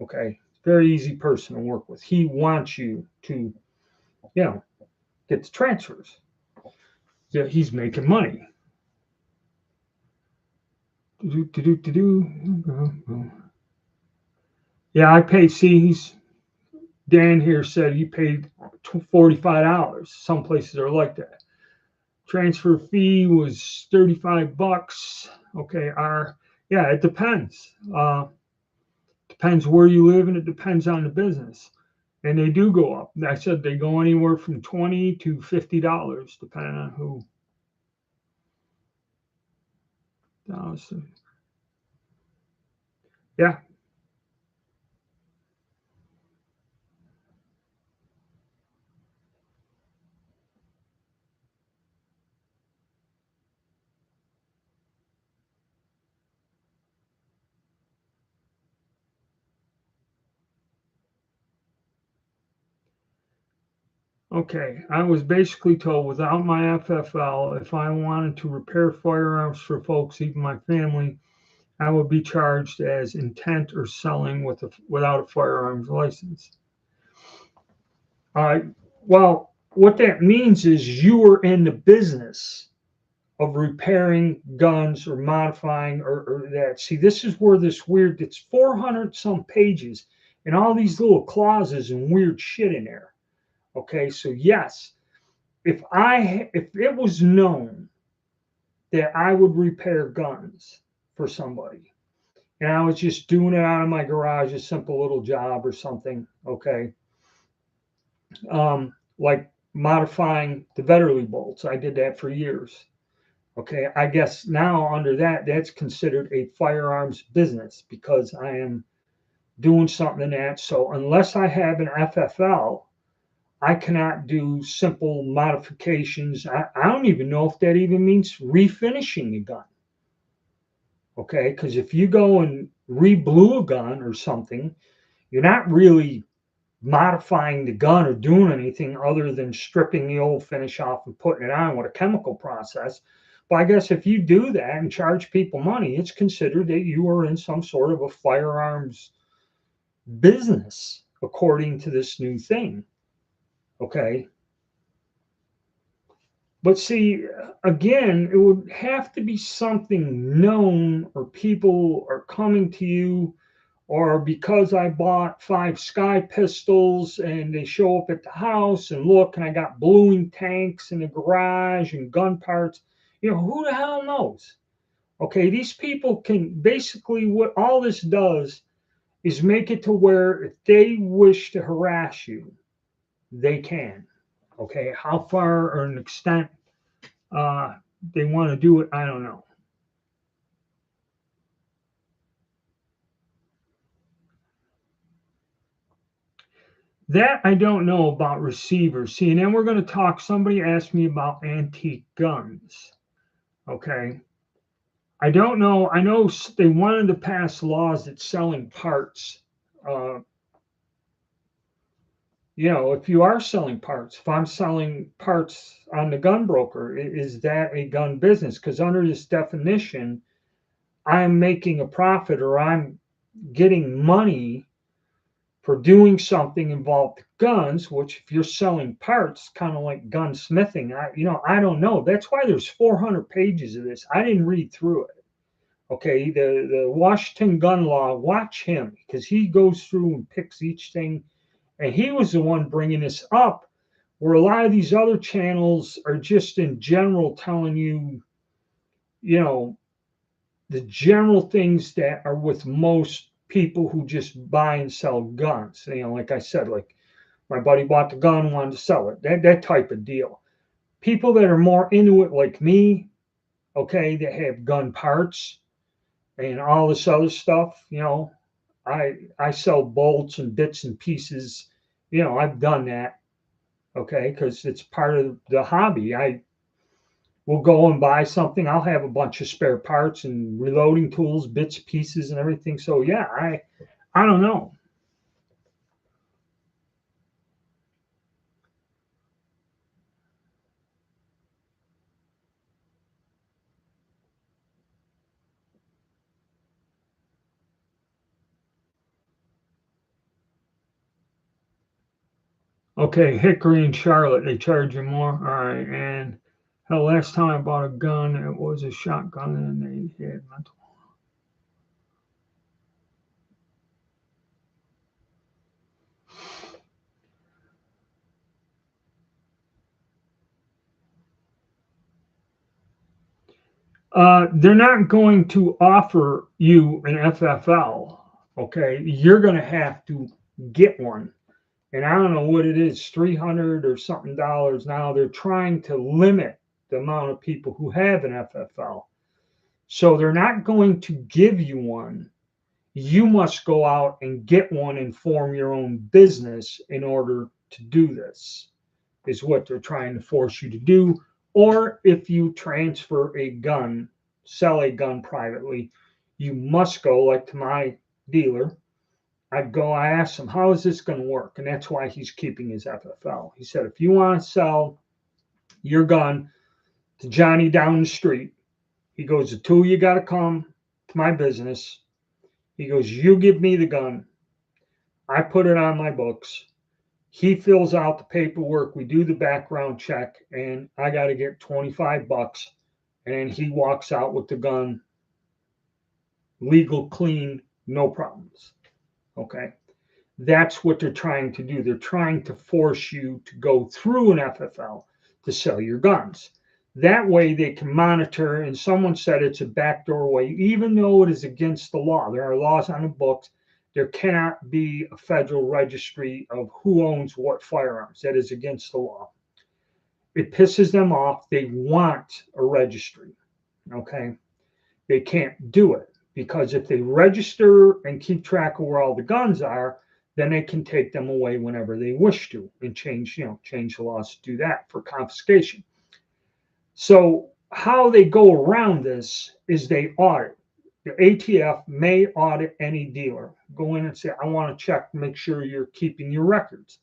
Speaker 1: Okay. Very easy person to work with. He wants you to, you know, get the transfers. Yeah, he's making money. Yeah, I paid. See, Dan here said he paid $45. Some places are like that. Transfer fee was $35. Okay, yeah, it depends. Depends where you live, and it depends on the business. And they do go up. I said they go anywhere from $20 to $50, depending on who. Yeah. Okay, I was basically told without my FFL, if I wanted to repair firearms for folks, even my family, I would be charged as intent or selling without a firearms license. Uh, well, what that means is you are in the business of repairing guns or modifying or that. See, this is where this weird, it's 400 some pages and all these little clauses and weird shit in there. Okay, so yes, if it was known that I would repair guns for somebody, and I was just doing it out of my garage, a simple little job or something, okay, like modifying the Vetterli bolts, I did that for years. Okay, I guess now under that, that's considered a firearms business because I am doing something in that. So unless I have an FFL, I cannot do simple modifications. I don't even know if that even means refinishing a gun. Okay, because if you go and re-blue a gun or something, you're not really modifying the gun or doing anything other than stripping the old finish off and putting it on with a chemical process. But I guess if you do that and charge people money, it's considered that you are in some sort of a firearms business. according to this new thing. Okay. But see, again, it would have to be something known, or people are coming to you, or because I bought 5 Sky pistols and they show up at the house and look, and I got bluing tanks in the garage and gun parts. Who the hell knows? Okay, these people can basically, what all this does is make it to where if they wish to harass you, they can. Okay, how far or an extent uh, they want to do it, I don't know. That I don't know about receivers. See, and then we're going to talk. Somebody asked me about antique guns. Okay, I don't know. I know they wanted to pass laws that selling parts. Uh, if you are selling parts, if I'm selling parts on the gun broker, is that a gun business? Because under this definition, I'm making a profit, or I'm getting money for doing something involved with guns, which if you're selling parts, kind of like gunsmithing, I don't know. That's why there's 400 pages of this. I didn't read through it. Okay, the Washington gun law, watch him, because he goes through and picks each thing, and he was the one bringing this up, where a lot of these other channels are just in general telling you, you know, the general things that are with most people who just buy and sell guns. Like I said, like my buddy bought the gun, wanted to sell it. That type of deal. People that are more into it, like me, okay, that have gun parts and all this other stuff. I sell bolts and bits and pieces. I've done that. Okay, because it's part of the hobby. I will go and buy something. I'll have a bunch of spare parts and reloading tools, bits, pieces, and everything. So yeah, I don't know. Okay, Hickory and Charlotte, they charge you more. All right, and hell, last time I bought a gun, it was a shotgun, and they had mental. They're not going to offer you an FFL. Okay, you're going to have to get one, and I don't know what it is, 300 or something dollars now. They're trying to limit the amount of people who have an FFL. So they're not going to give you one. You must go out and get one and form your own business in order to do this, is what they're trying to force you to do. Or if you transfer a gun, sell a gun privately, you must go, like to my dealer. I asked him, how is this going to work? And that's why he's keeping his FFL. He said, if you want to sell your gun to Johnny down the street, he goes, the two you got to come to my business. He goes, you give me the gun. I put it on my books. He fills out the paperwork. We do the background check, and I got to get $25. And he walks out with the gun, legal, clean, no problems. Okay. That's what they're trying to do. They're trying to force you to go through an FFL to sell your guns. That way they can monitor, and someone said it's a backdoor way, even though it is against the law. There are laws on the books. There cannot be a federal registry of who owns what firearms. That is against the law. It pisses them off. They want a registry. Okay. They can't do it because if they register and keep track of where all the guns are, then they can take them away whenever they wish to and change the laws to do that for confiscation. So how they go around this is they audit. The ATF may audit any dealer. Go in and say, I want to check, make sure you're keeping your records.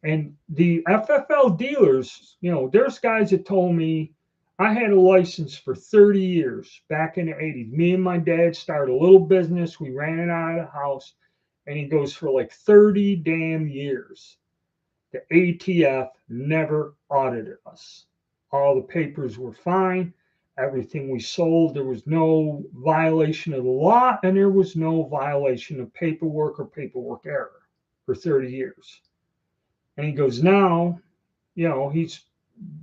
Speaker 1: And the FFL dealers, there's guys that told me I had a license for 30 years back in the 80s. Me and my dad started a little business. We ran it out of the house. And he goes, for like 30 damn years, the ATF never audited us. All the papers were fine. Everything we sold, there was no violation of the law, and there was no violation of paperwork or paperwork error for 30 years. And he goes, now, he's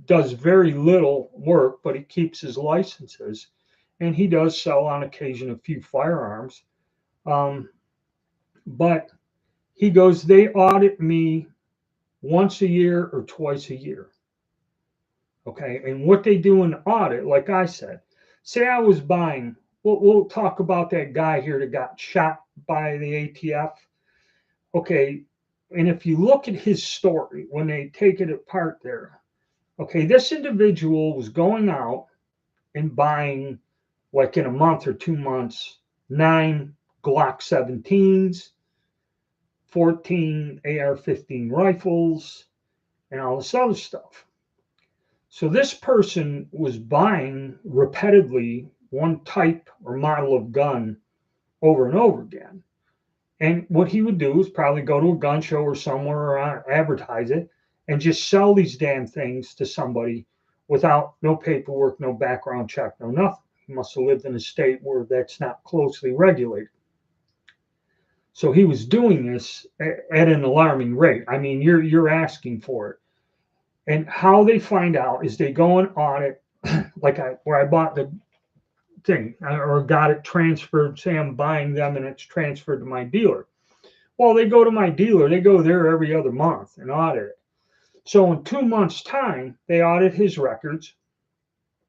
Speaker 1: does very little work, but he keeps his licenses, and he does sell on occasion a few firearms. But he goes, they audit me once a year or twice a year. Okay. And what they do in the audit, like I said, say I was buying, we'll talk about that guy here that got shot by the ATF. Okay. And if you look at his story, when they take it apart there, okay, this individual was going out and buying, like in a month or 2 months, 9 Glock 17s, 14 AR-15 rifles, and all this other stuff. So this person was buying repetitively one type or model of gun over and over again. And what he would do is probably go to a gun show or somewhere or advertise it and just sell these damn things to somebody without no paperwork, no background check, no nothing. He must have lived in a state where that's not closely regulated. So he was doing this at an alarming rate. I mean, you're asking for it. And how they find out is they go and audit, like where I bought the thing or got it transferred. Say I'm buying them and it's transferred to my dealer. Well, they go to my dealer. They go there every other month and audit it. So in 2 months' time, they audit his records.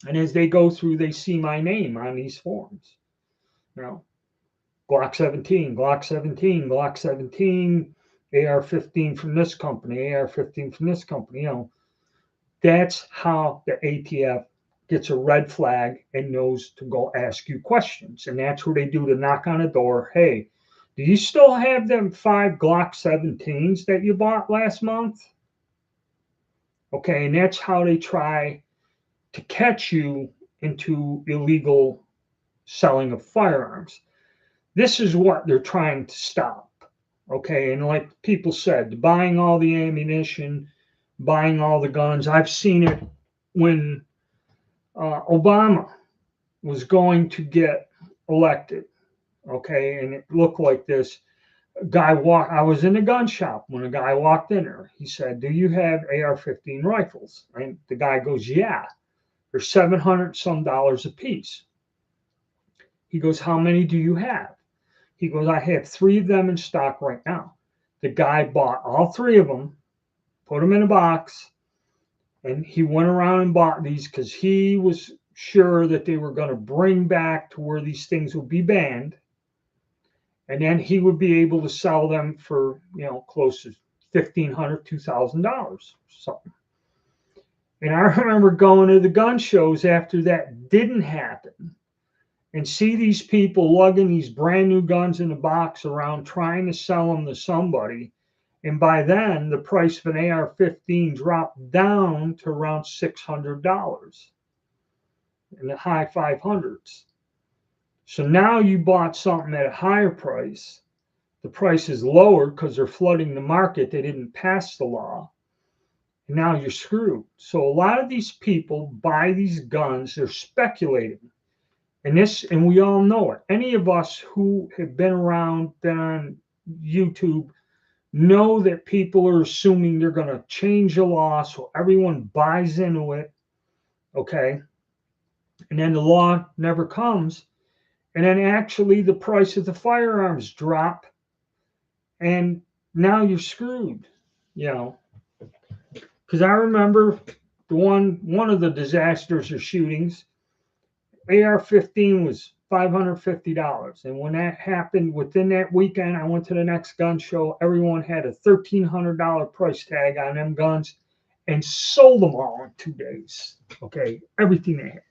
Speaker 1: And as they go through, they see my name on these forms. Glock 17, Glock 17, Glock 17, AR-15 from this company, AR-15 from this company. That's how the ATF gets a red flag and knows to go ask you questions. And that's what they do to knock on a door. Hey, do you still have them 5 Glock 17s that you bought last month? Okay, and that's how they try to catch you into illegal selling of firearms. This is what they're trying to stop. Okay, and like people said, buying all the ammunition, buying all the guns. I've seen it when Obama was going to get elected. Okay, and it looked like this. I was in a gun shop when a guy walked in there. He said, do you have AR-15 rifles? And the guy goes, yeah. They're $700 some a piece. He goes, how many do you have? He goes, I have 3 of them in stock right now. The guy bought all 3 of them, put them in a box, and he went around and bought these because he was sure that they were going to bring back to where these things would be banned. And then he would be able to sell them for, close to $1,500, $2,000, something. And I remember going to the gun shows after that didn't happen and see these people lugging these brand new guns in a box around trying to sell them to somebody. And by then, the price of an AR-15 dropped down to around $600 in the high 500s. So now you bought something at a higher price. The price is lower because they're flooding the market. They didn't pass the law. And now you're screwed. So a lot of these people buy these guns. They're speculating. And we all know it. Any of us who have been around, been on YouTube, know that people are assuming they're going to change the law. So everyone buys into it. Okay. And then the law never comes. And then actually the price of the firearms drop. And now you're screwed, Because I remember one of the disasters or shootings, AR-15 was $550. And when that happened, within that weekend, I went to the next gun show. Everyone had a $1,300 price tag on them guns and sold them all in 2 days. Okay, everything they had.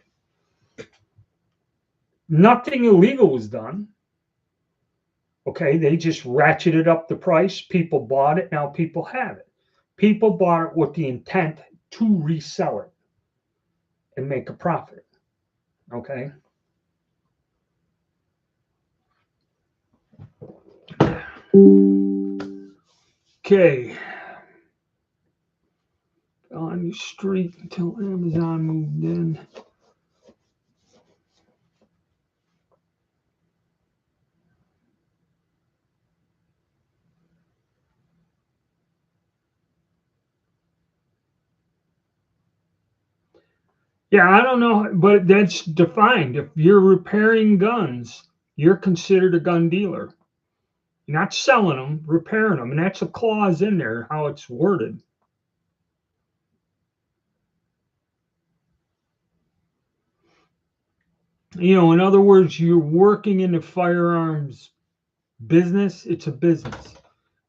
Speaker 1: Nothing illegal was done. Okay, they just ratcheted up the price. People bought it. Now people have it. People bought it with the intent to resell it and make a profit. Okay. Okay. On the street until Amazon moved in. Yeah, I don't know, but that's defined. If you're repairing guns, you're considered a gun dealer. You're not selling them, repairing them, and that's a clause in there how it's worded. In other words, you're working in the firearms business. It's a business.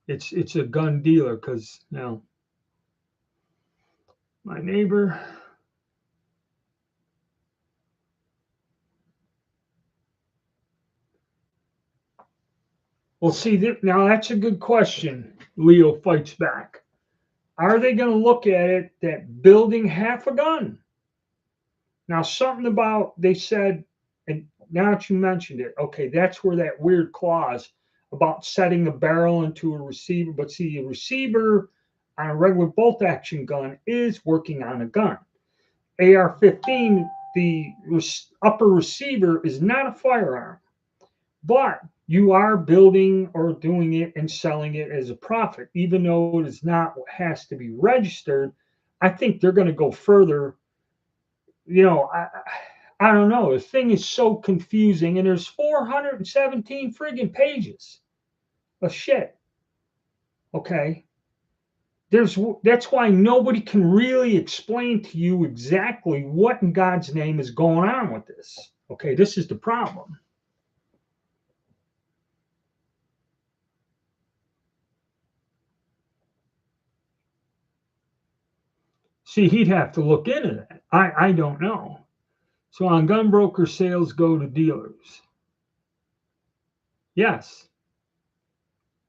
Speaker 1: It's a gun dealer because my neighbor. Well, see, now that's a good question. Leo fights back. Are they going to look at it that building half a gun? Now, something about they said, and now that you mentioned it, okay, that's where that weird clause about setting a barrel into a receiver. But see, a receiver on a regular bolt action gun is working on a gun. AR-15, the upper receiver is not a firearm, but you are building or doing it and selling it as a profit, even though it is not what has to be registered. I think they're going to go further. I don't know. The thing is so confusing, and there's 417 friggin' pages of shit. Okay, that's why nobody can really explain to you exactly what in God's name is going on with this. Okay, this is the problem. See, he'd have to look into that. I don't know. So on gun broker sales go to dealers. Yes.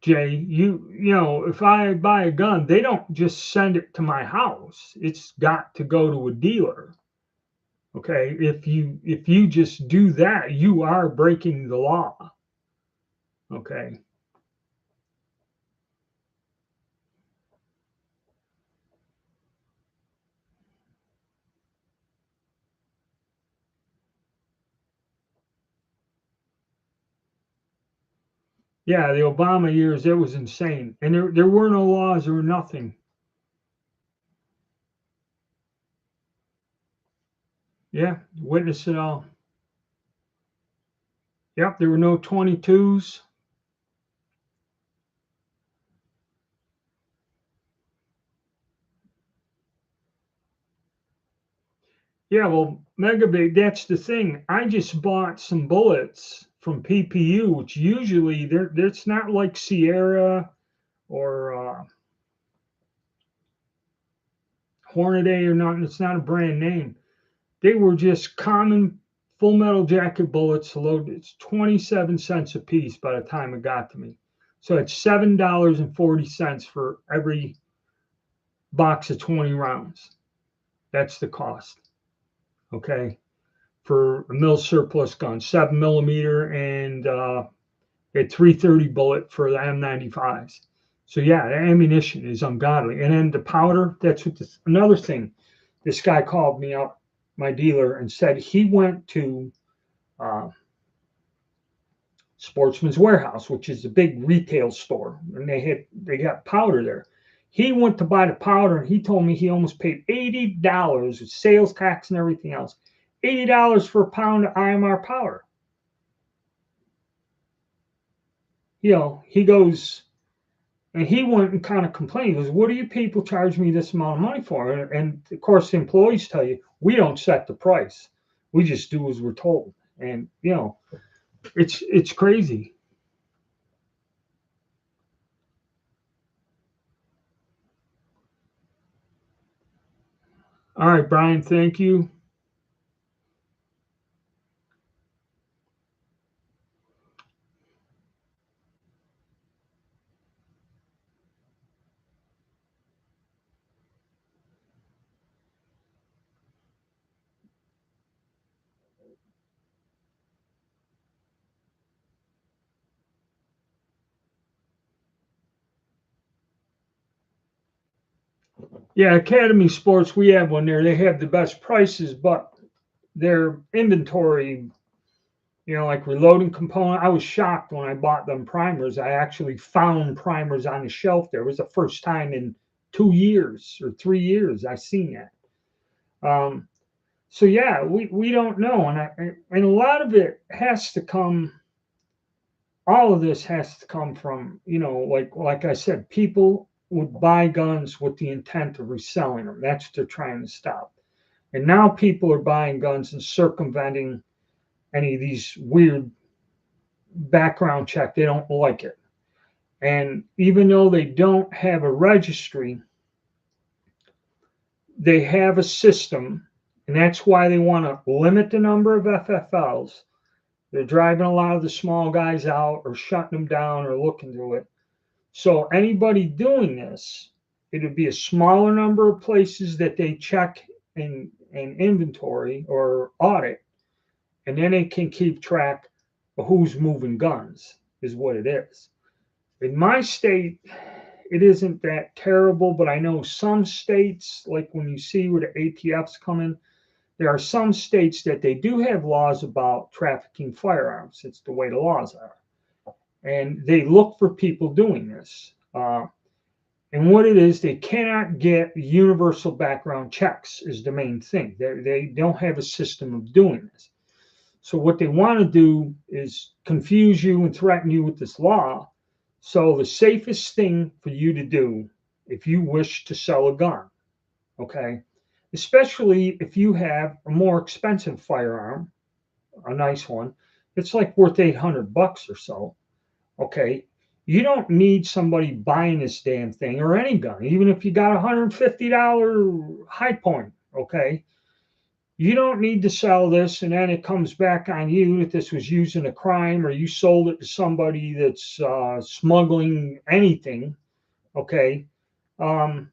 Speaker 1: Jay, if I buy a gun, they don't just send it to my house. It's got to go to a dealer. Okay? If you just do that, you are breaking the law. Okay? Yeah, the Obama years, it was insane. And there were no laws or nothing. Yeah, witness it all. Yep, there were no 22s. Yeah, well, Megabig, that's the thing. I just bought some bullets from PPU, which usually it's not like Sierra or Hornady or nothing. It's not a brand name. They were just common full metal jacket bullets loaded. It's 27 cents a piece by the time it got to me. So it's $7.40 for every box of 20 rounds. That's the cost. Okay. For a mil surplus gun, 7 millimeter, and a 330 bullet for the M95s. So yeah, the ammunition is ungodly. And then the powder, that's what another thing. This guy called me up, my dealer, and said he went to uh, Sportsman's Warehouse, which is a big retail store, and they got powder there. He went to buy the powder, and he told me he almost paid $80 with sales tax and everything else. $80 for a pound of IMR powder. He goes, and he went and kind of complained. He goes, "What do you people charge me this amount of money for?" And of course, the employees tell you, "We don't set the price. We just do as we're told." And it's crazy. All right, Brian, thank you. Yeah, Academy Sports, we have one there. They have the best prices, but their inventory, like reloading component, I was shocked when I bought them primers. I actually found primers on the shelf there. It was the first time in 2 years or 3 years I seen that. So yeah, we don't know, and a lot of it has to come. All of this has to come from, like I said, people would buy guns with the intent of reselling them. That's what they're trying to stop. And now people are buying guns and circumventing any of these weird background check. They don't like it. And even though they don't have a registry, they have a system. And that's why they want to limit the number of FFLs. They're driving a lot of the small guys out or shutting them down or looking to it. So anybody doing this, it would be a smaller number of places that they check and inventory or audit, and then they can keep track of who's moving guns, is what it is. In my state, it isn't that terrible, but I know some states, like when you see where the ATFs come in, there are some states that they do have laws about trafficking firearms. It's the way the laws are. And they look for people doing this. And what it is, they cannot get universal background checks, is the main thing. They don't have a system of doing this. So what they want to do is confuse you and threaten you with this law. So the safest thing for you to do if you wish to sell a gun, okay, especially if you have a more expensive firearm, a nice one, it's like worth 800 bucks or so, okay, you don't need somebody buying this damn thing or any gun, even if you got a $150 high point, okay? You don't need to sell this and then it comes back on you that this was used in a crime or you sold it to somebody that's smuggling anything, okay? Um,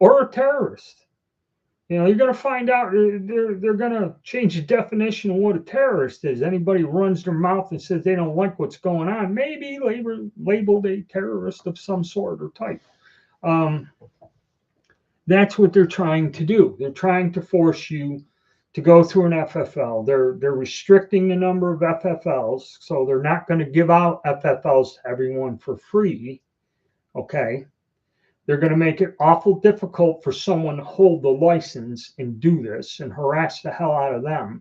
Speaker 1: or a terrorist. You're going to find out they're going to change the definition of what a terrorist is. Anybody who runs their mouth and says they don't like what's going on, maybe labeled a terrorist of some sort or type. Um, that's what they're trying to do. They're trying to force you to go through an FFL. They're restricting the number of FFLs, so they're not going to give out FFLs to everyone for free. Okay, they're going to make it awful difficult for someone to hold the license and do this and harass the hell out of them.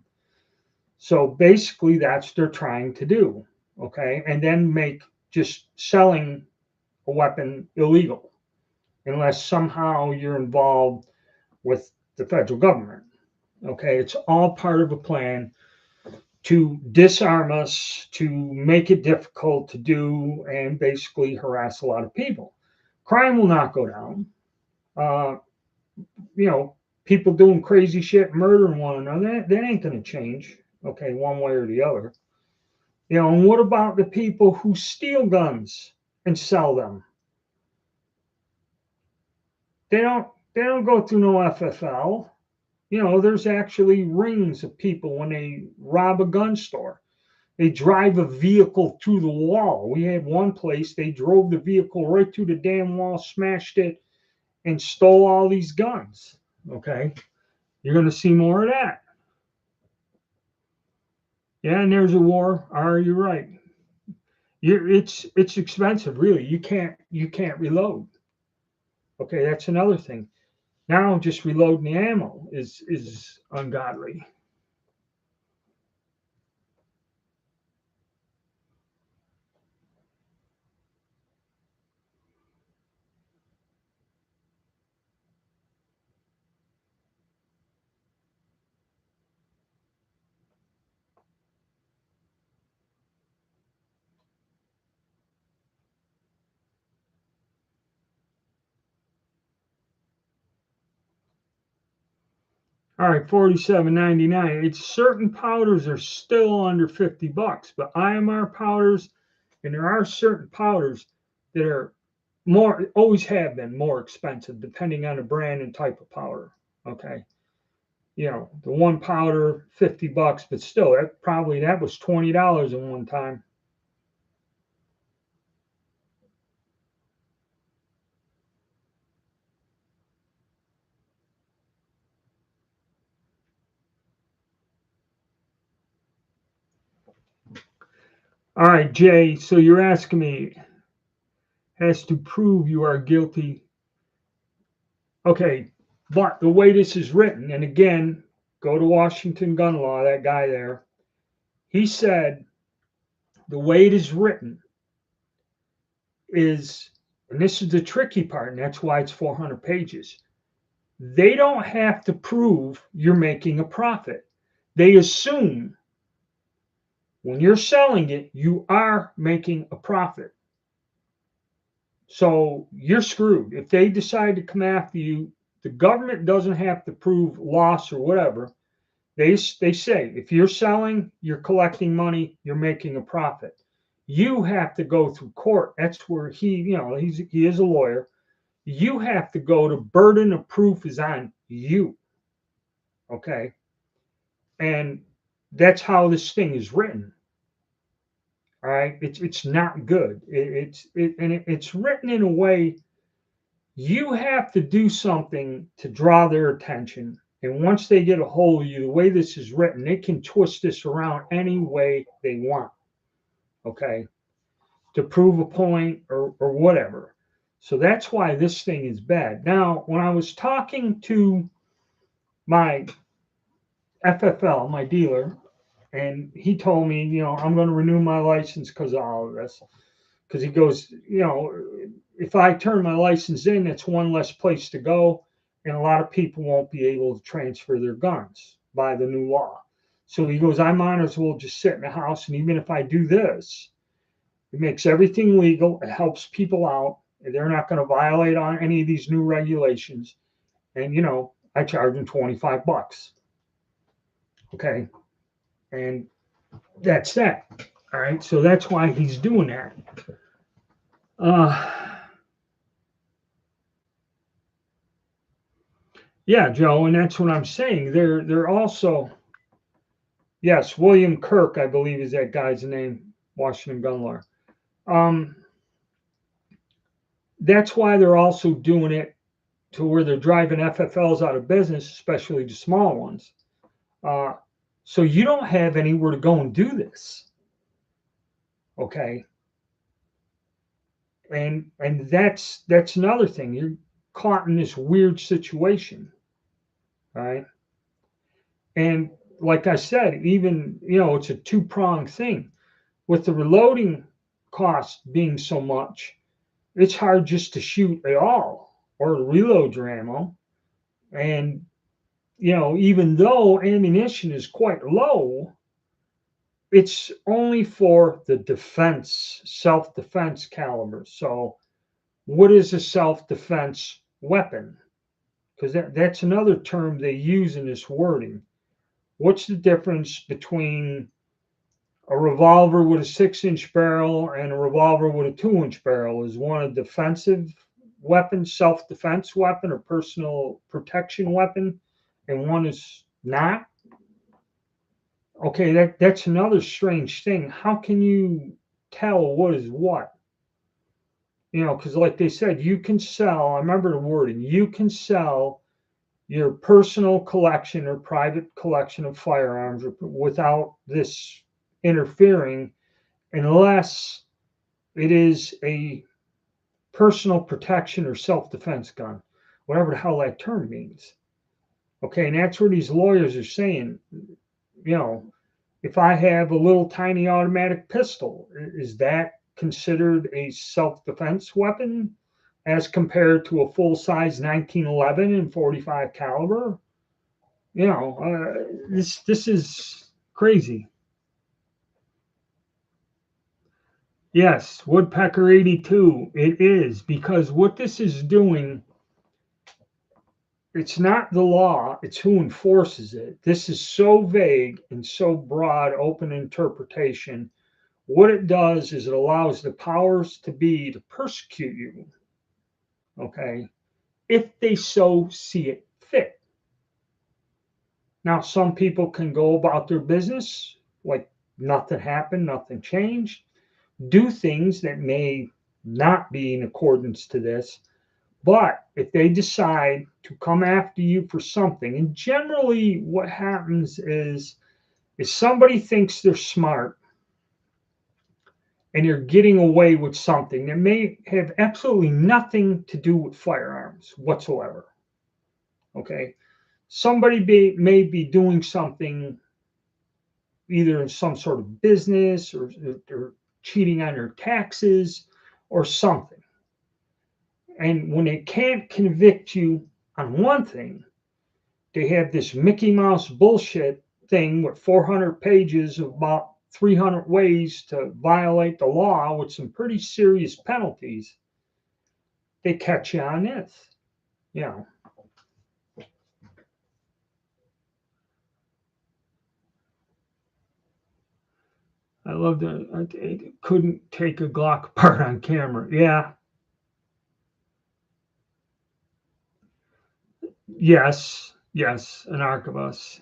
Speaker 1: So basically, that's what they're trying to do. Okay, and then make just selling a weapon illegal unless somehow you're involved with the federal government. Okay, it's all part of a plan to disarm us, to make it difficult to do, and basically harass a lot of people. Crime will not go down. Uh, you know, People doing crazy shit, murdering one another, that ain't going to change, okay, one way or the other. And what about the people who steal guns and sell them? They don't go through no FFL. There's actually rings of people when they rob a gun store. They drive a vehicle through the wall. We had one place, they drove the vehicle right through the damn wall, smashed it, and stole all these guns. Okay. You're going to see more of that. Yeah, and there's a war. Are you right? It's expensive, really. You can't reload. Okay, that's another thing. Now just reloading the ammo is ungodly. All right, 47.99. It's certain powders are still under 50 bucks, but IMR powders, and there are certain powders that are more, always have been more expensive depending on the brand and type of powder. Okay. The one powder, 50 bucks, but still that was $20 in one time. All right, Jay. So you're asking me has to prove you are guilty. Okay, but the way this is written, and again, go to Washington gun law. That guy there, he said the way it is written is, and this is the tricky part, and that's why it's 400 pages. They don't have to prove you're making a profit. They assume when you're selling it, you are making a profit. So you're screwed. If they decide to come after you, the government doesn't have to prove loss or whatever. They say if you're selling, you're collecting money, you're making a profit. You have to go through court. That's where he is a lawyer. You have to go to burden of proof is on you. Okay. And that's how this thing is written. All right. It's not good. It's written in a way you have to do something to draw their attention. And once they get a hold of you, the way this is written, they can twist this around any way they want. Okay. To prove a point or whatever. So that's why this thing is bad. Now, when I was talking to my FFL, my dealer, and he told me, I'm going to renew my license because of all of this. Because he goes, if I turn my license in, it's one less place to go, and a lot of people won't be able to transfer their guns by the new law. So he goes, I might as well just sit in the house, and even if I do this, it makes everything legal. It helps people out. They're not going to violate on any of these new regulations. And I charge them $25. Okay, and that's that. All right, so that's why he's doing that. Uh, yeah, Joe, and that's what I'm saying. They're also, yes, William Kirk, I believe is that guy's name, Washington gun lawyer. That's why they're also doing it to where they're driving FFLs out of business, especially the small ones. Uh, so you don't have anywhere to go and do this. Okay. And that's another thing. You're caught in this weird situation. Right. And like I said, even it's a two-pronged thing. With the reloading cost being so much, it's hard just to shoot at all or reload your ammo. And even though ammunition is quite low, it's only for the defense, self-defense caliber. So, what is a self-defense weapon? Because that's another term they use in this wording. What's the difference between a revolver with a 6-inch barrel and a revolver with a 2-inch barrel? Is one a defensive weapon, self-defense weapon, or personal protection weapon, and one is not? Okay, that's another strange thing. How can you tell what is what? Because like they said, you can sell, I remember the wording, you can sell your personal collection or private collection of firearms without this interfering unless it is a personal protection or self-defense gun, whatever the hell that term means. Okay, and that's where these lawyers are saying, if I have a little tiny automatic pistol, is that considered a self-defense weapon as compared to a full-size 1911 and 45 caliber? This is crazy. Yes, Woodpecker 82. It is because what this is doing, it's not the law, it's who enforces it. This is so vague and so broad, open interpretation. What it does is it allows the powers to be to persecute you, okay, if they so see it fit. Now, some people can go about their business like nothing happened, nothing changed, do things that may not be in accordance to this. But if they decide to come after you for something, and generally what happens is somebody thinks they're smart and they're getting away with something that may have absolutely nothing to do with firearms whatsoever. Okay. Somebody may be doing something either in some sort of business or they're cheating on their taxes or something. And when they can't convict you on one thing, they have this Mickey Mouse bullshit thing with 400 pages of about 300 ways to violate the law with some pretty serious penalties. They catch you on this, you know. I love that. I couldn't take a Glock apart on camera. Yeah. Yes. Yes. An arquebus.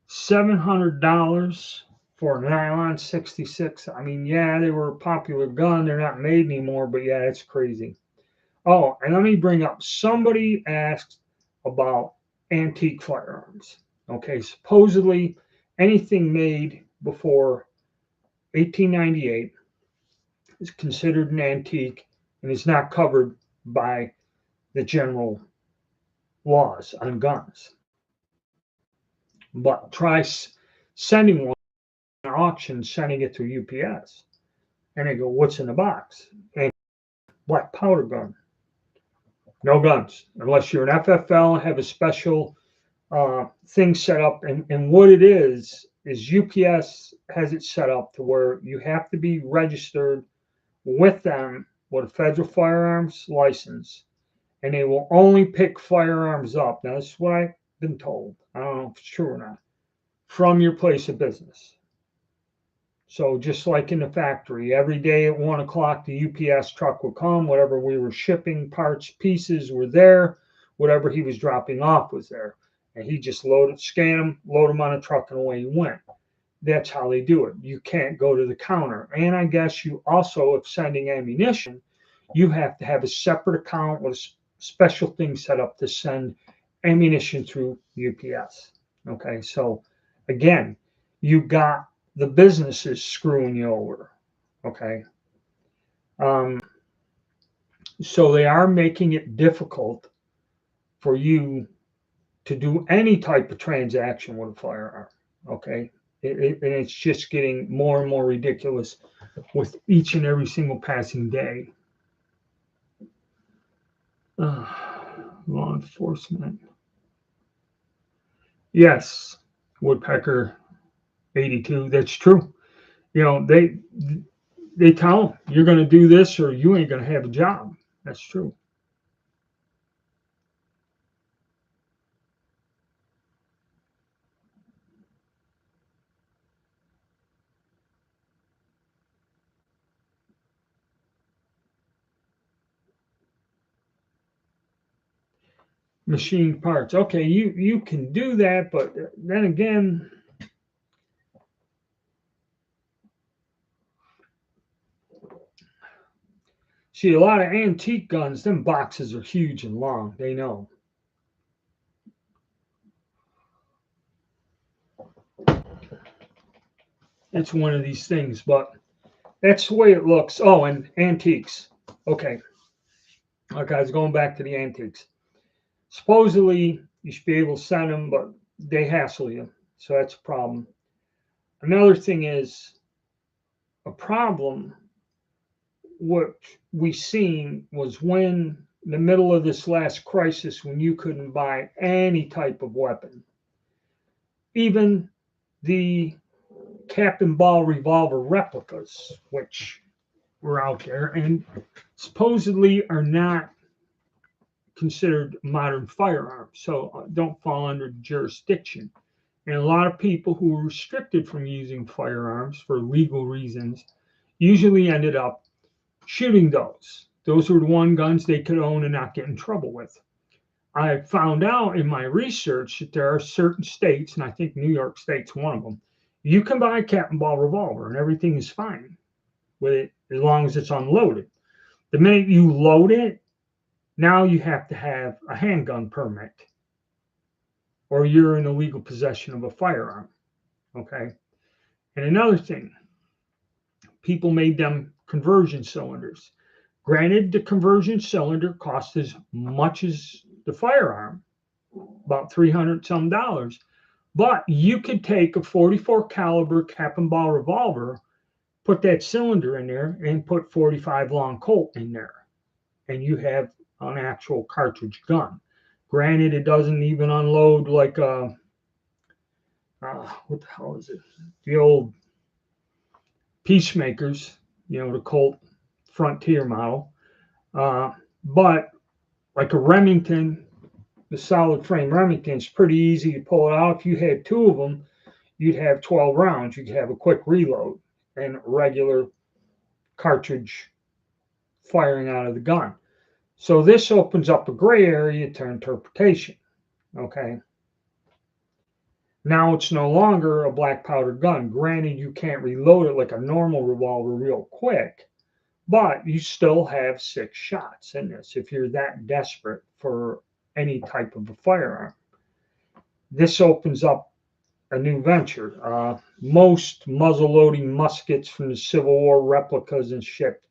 Speaker 1: $700 for a nylon 66. I mean, yeah, they were a popular gun. They're not made anymore, but yeah, it's crazy. Oh, and let me bring up somebody asked about antique firearms. Okay, supposedly anything made before 1898 is considered an antique and is not covered by the general laws on guns. But try sending one to an auction, sending it through UPS, and they go, "What's in the box?" And black powder gun. No guns unless you're an FFL and have a special thing set up. And what it is UPS has it set up to where you have to be registered with them with a federal firearms license, and they will only pick firearms up. Now, this is what I've been told. I don't know if it's true or not. From your place of business. So just like in the factory, every day at 1 o'clock, the UPS truck would come. Whatever we were shipping, parts, pieces were there. Whatever he was dropping off was there. And he just scan them, load them on a truck, and away he went. That's how they do it. You can't go to the counter. And I guess you also, if sending ammunition, you have to have a separate account with a special thing set up to send ammunition through UPS. Okay, so again, you got the businesses screwing you over. Okay, um, so they are making it difficult for you to do any type of transaction with a firearm. Okay, and it's just getting more and more ridiculous with each and every single passing day. Law enforcement. Yes, Woodpecker 82. That's true. You know, they tell them you're going to do this or you ain't going to have a job. That's true. Machine parts. Okay, you can do that, but then again, see, a lot of antique guns, them boxes are huge and long. They know. It's one of these things, but that's the way it looks. Oh, and antiques. Okay. Okay, I was going back to the antiques. Supposedly, you should be able to send them, but they hassle you. So that's a problem. Another thing is a problem, what we seen was when in the middle of this last crisis, when you couldn't buy any type of weapon, even the cap and ball revolver replicas, which were out there and supposedly are not considered modern firearms, so don't fall under jurisdiction. And a lot of people who were restricted from using firearms for legal reasons usually ended up shooting those. Those were the one guns they could own and not get in trouble with. I found out in my research that there are certain states, and I think New York State's one of them, you can buy a cap and ball revolver and everything is fine with it as long as it's unloaded. The minute you load it, Now you have to have a handgun permit or you're in illegal possession of a firearm. Okay. And another thing, people made them conversion cylinders. Granted, the conversion cylinder cost as much as the firearm, about 300 some dollars. But you could take a 44 caliber cap and ball revolver, put that cylinder in there, and put 45 long Colt in there, and you have an actual cartridge gun. Granted, it doesn't even unload like what the hell is it? The old Peacemakers, the Colt Frontier model. But like a Remington, the solid frame Remington is pretty easy to pull it out. If you had two of them, you'd have 12 rounds. You could have a quick reload and regular cartridge firing out of the gun. So this opens up a gray area to interpretation. Okay. Now it's no longer a black powder gun. Granted, you can't reload it like a normal revolver real quick, but you still have 6 shots in this if you're that desperate for any type of a firearm. This opens up a new venture. Most muzzle loading muskets from the Civil War replicas and shit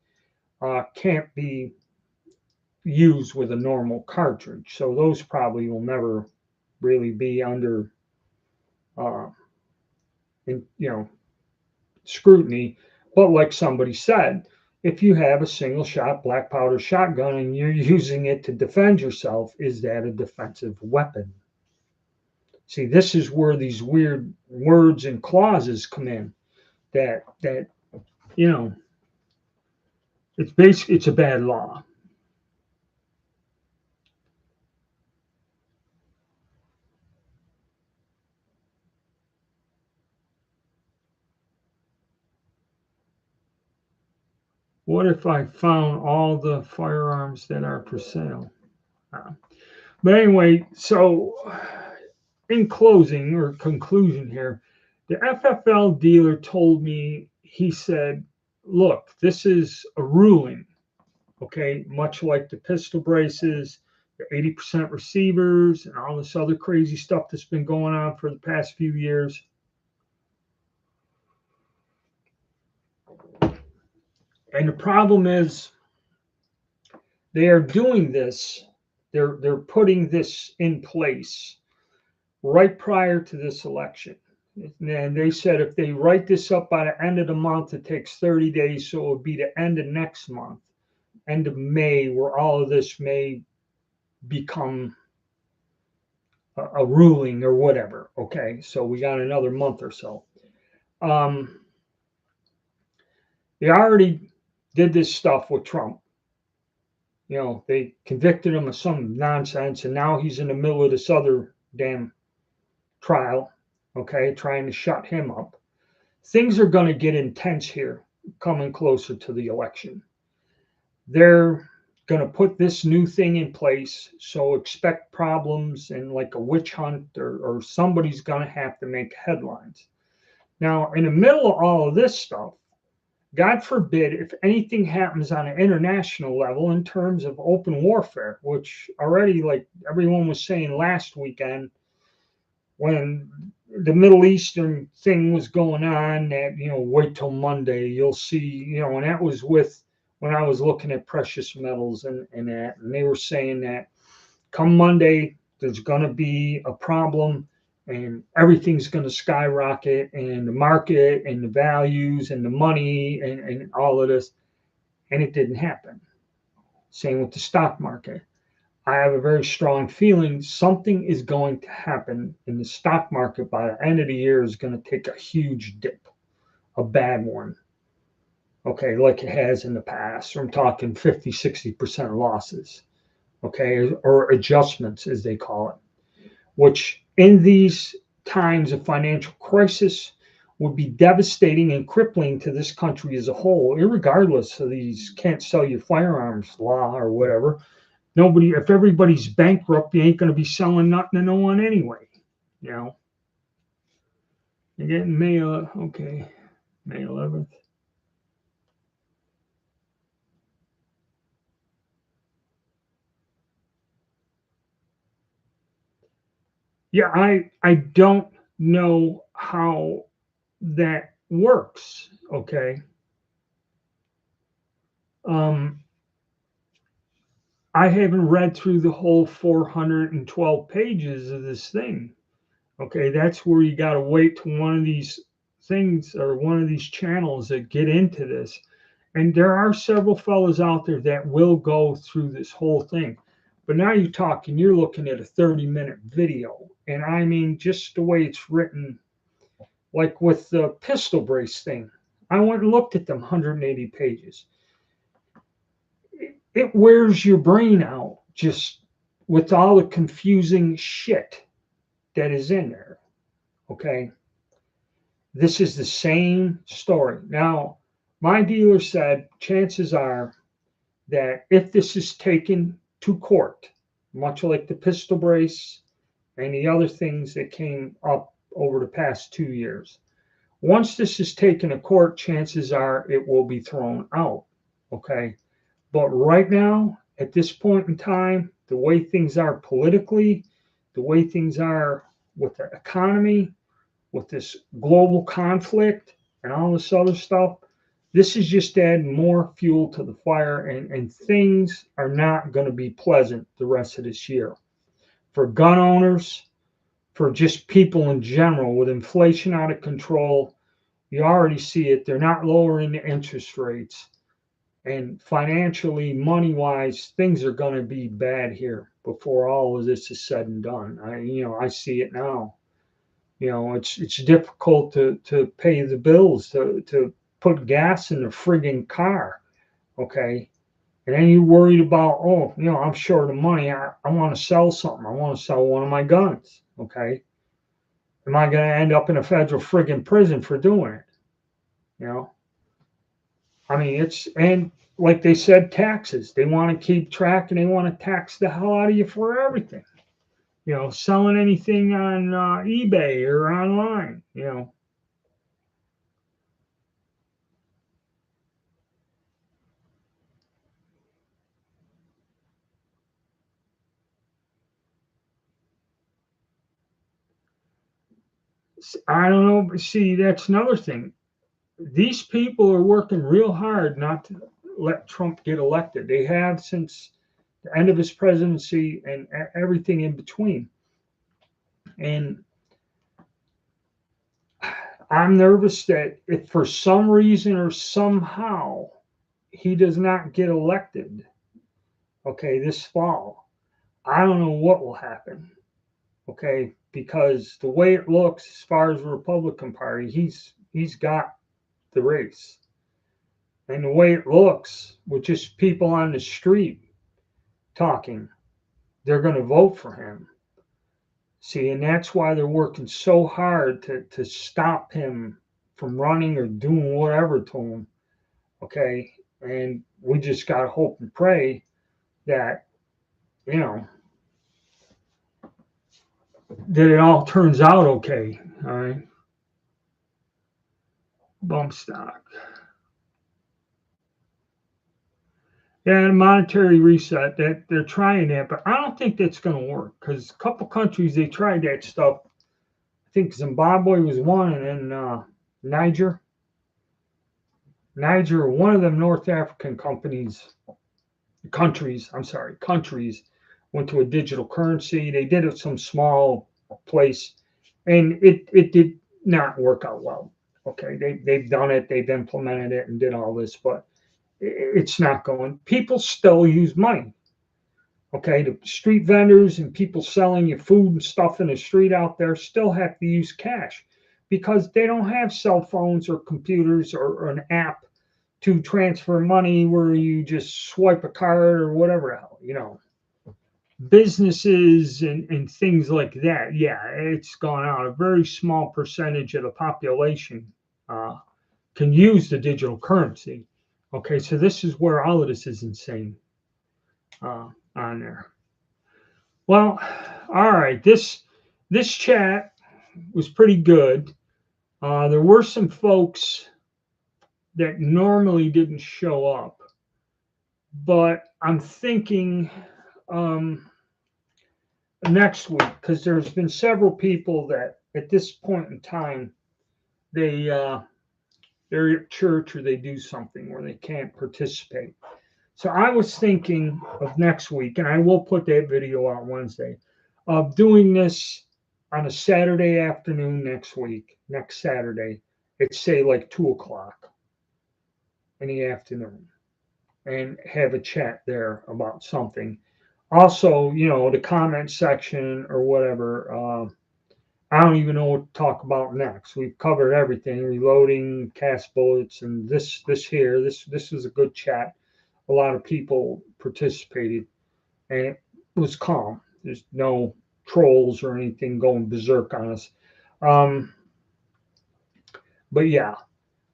Speaker 1: can't be used with a normal cartridge. So those probably will never really be under scrutiny. But like somebody said, if you have a single shot black powder shotgun and you're using it to defend yourself, is that a defensive weapon? See, this is where these weird words and clauses come in. That it's a bad law. What if I found all the firearms that are for sale? But anyway, so in closing or conclusion here, the FFL dealer told me, he said, look, this is a ruling, okay, much like the pistol braces, the 80% receivers, and all this other crazy stuff that's been going on for the past few years. And the problem is they are doing this, they're putting this in place right prior to this election. And they said if they write this up by the end of the month, it takes 30 days. So it would be the end of next month, end of May, where all of this may become a ruling or whatever. Okay. So we got another month or so. They already did this stuff with Trump. They convicted him of some nonsense, and now he's in the middle of this other damn trial, okay, trying to shut him up. Things are going to get intense here coming closer to the election. They're going to put this new thing in place, so expect problems and like a witch hunt, or somebody's going to have to make headlines. Now, in the middle of all of this stuff, God forbid if anything happens on an international level in terms of open warfare, which already, like everyone was saying last weekend, when the Middle Eastern thing was going on, that, wait till Monday, you'll see, and that was with when I was looking at precious metals and that, and they were saying that come Monday, there's going to be a problem and everything's going to skyrocket, and the market and the values and the money and all of this. And it didn't happen. Same with the stock market. I have a very strong feeling something is going to happen in the stock market by the end of the year is going to take a huge dip, a bad one. Okay, like it has in the past. I'm talking 50, 60% losses. Okay, or adjustments as they call it, which in these times of financial crisis would be devastating and crippling to this country as a whole, irregardless of these can't sell your firearms law or whatever. Nobody, if everybody's bankrupt, you ain't going to be selling nothing to no one anyway. You're getting May 11th. Yeah, I don't know how that works. Okay. Um, I haven't read through the whole 412 pages of this thing. Okay, that's where you got to wait to one of these things or one of these channels that get into this. And there are several fellows out there that will go through this whole thing. But now you're looking at a 30-minute video. And I mean, just the way it's written, like with the pistol brace thing, I went and looked at them 180 pages. It wears your brain out just with all the confusing shit that is in there. Okay. This is the same story. Now, my dealer said chances are that if this is taken to court, much like the pistol brace and the other things that came up over the past 2 years, once this is taken to court, chances are it will be thrown out. Okay. But right now, at this point in time, the way things are politically, the way things are with the economy, with this global conflict and all this other stuff, this is just adding more fuel to the fire, and things are not going to be pleasant the rest of this year. For gun owners, for just people in general, with inflation out of control, you already see it. They're not lowering the interest rates. And financially, money wise, things are going to be bad here before all of this is said and done. I see it now. It's difficult to pay the bills, to put gas in the frigging car. Okay. And then you're worried about, oh, I'm short of money. I want to sell something. I want to sell one of my guns. Okay. Am I going to end up in a federal frigging prison for doing it? You know, I mean, and like they said, taxes. They want to keep track and they want to tax the hell out of you for everything. Selling anything on eBay or online. I don't know. But see, that's another thing. These people are working real hard not to let Trump get elected. They have since the end of his presidency and everything in between. And I'm nervous that if for some reason or somehow he does not get elected, okay, this fall, I don't know what will happen. Okay, because the way it looks as far as the Republican Party, he's got the race. And the way it looks with just people on the street talking, they're going to vote for him. See, and that's why they're working so hard to stop him from running or doing whatever to him. Okay. And we just got to hope and pray that, you know, that it all turns out okay. All right. Bump stock. Yeah, and monetary reset, that they're trying that, but I don't think that's going to work because a couple countries they tried that stuff. I think Zimbabwe was one, and then Niger, one of them North African countries. I'm sorry, countries went to a digital currency. They did it some small place, and it did not work out well. Okay, they've done it, they've implemented it, and did all this, but it's not going. People still use money. Okay, the street vendors and people selling you food and stuff in the street out there still have to use cash because they don't have cell phones or computers or an app to transfer money where you just swipe a card or whatever businesses and things like that. Yeah, it's gone out. A very small percentage of the population uh, can use the digital currency. Okay, so this is where all of this is insane on there. Well, all right. This chat was pretty good. There were some folks that normally didn't show up, but I'm thinking next week, because there's been several people that at this point in time, they're at church or they do something where they can't participate. So I was thinking of next week, and I will put that video out Wednesday, of doing this on a Saturday afternoon next week, next Saturday, at say like 2 o'clock in the afternoon, and have a chat there about something. Also, the comment section or whatever. I don't even know what to talk about next. We've covered everything: reloading, cast bullets, and this here. This was a good chat. A lot of people participated, and it was calm. There's no trolls or anything going berserk on us. Um, but yeah,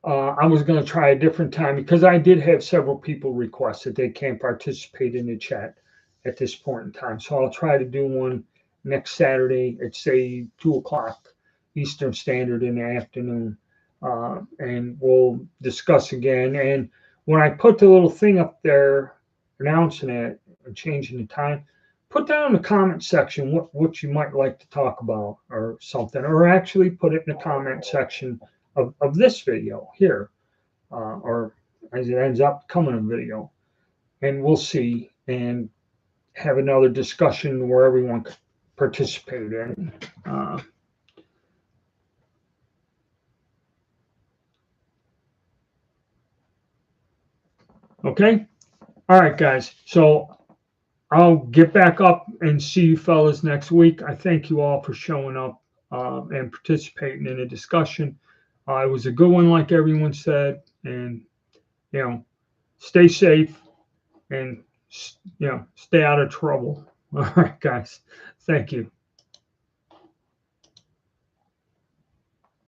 Speaker 1: I was going to try a different time because I did have several people request that they can't participate in the chat at this point in time. So I'll try to do one next Saturday at say 2 o'clock Eastern Standard in the afternoon, and we'll discuss again. And when I put the little thing up there announcing it and changing the time, put down in the comment section what you might like to talk about or something, or actually put it in the comment section of this video here, or as it ends up becoming a video, and we'll see and have another discussion where everyone can participate in. Okay, all right, guys. So I'll get back up and see you fellas next week. I thank you all for showing up and participating in the discussion. It was a good one, like everyone said, and stay safe and stay out of trouble. All right, guys. Thank you.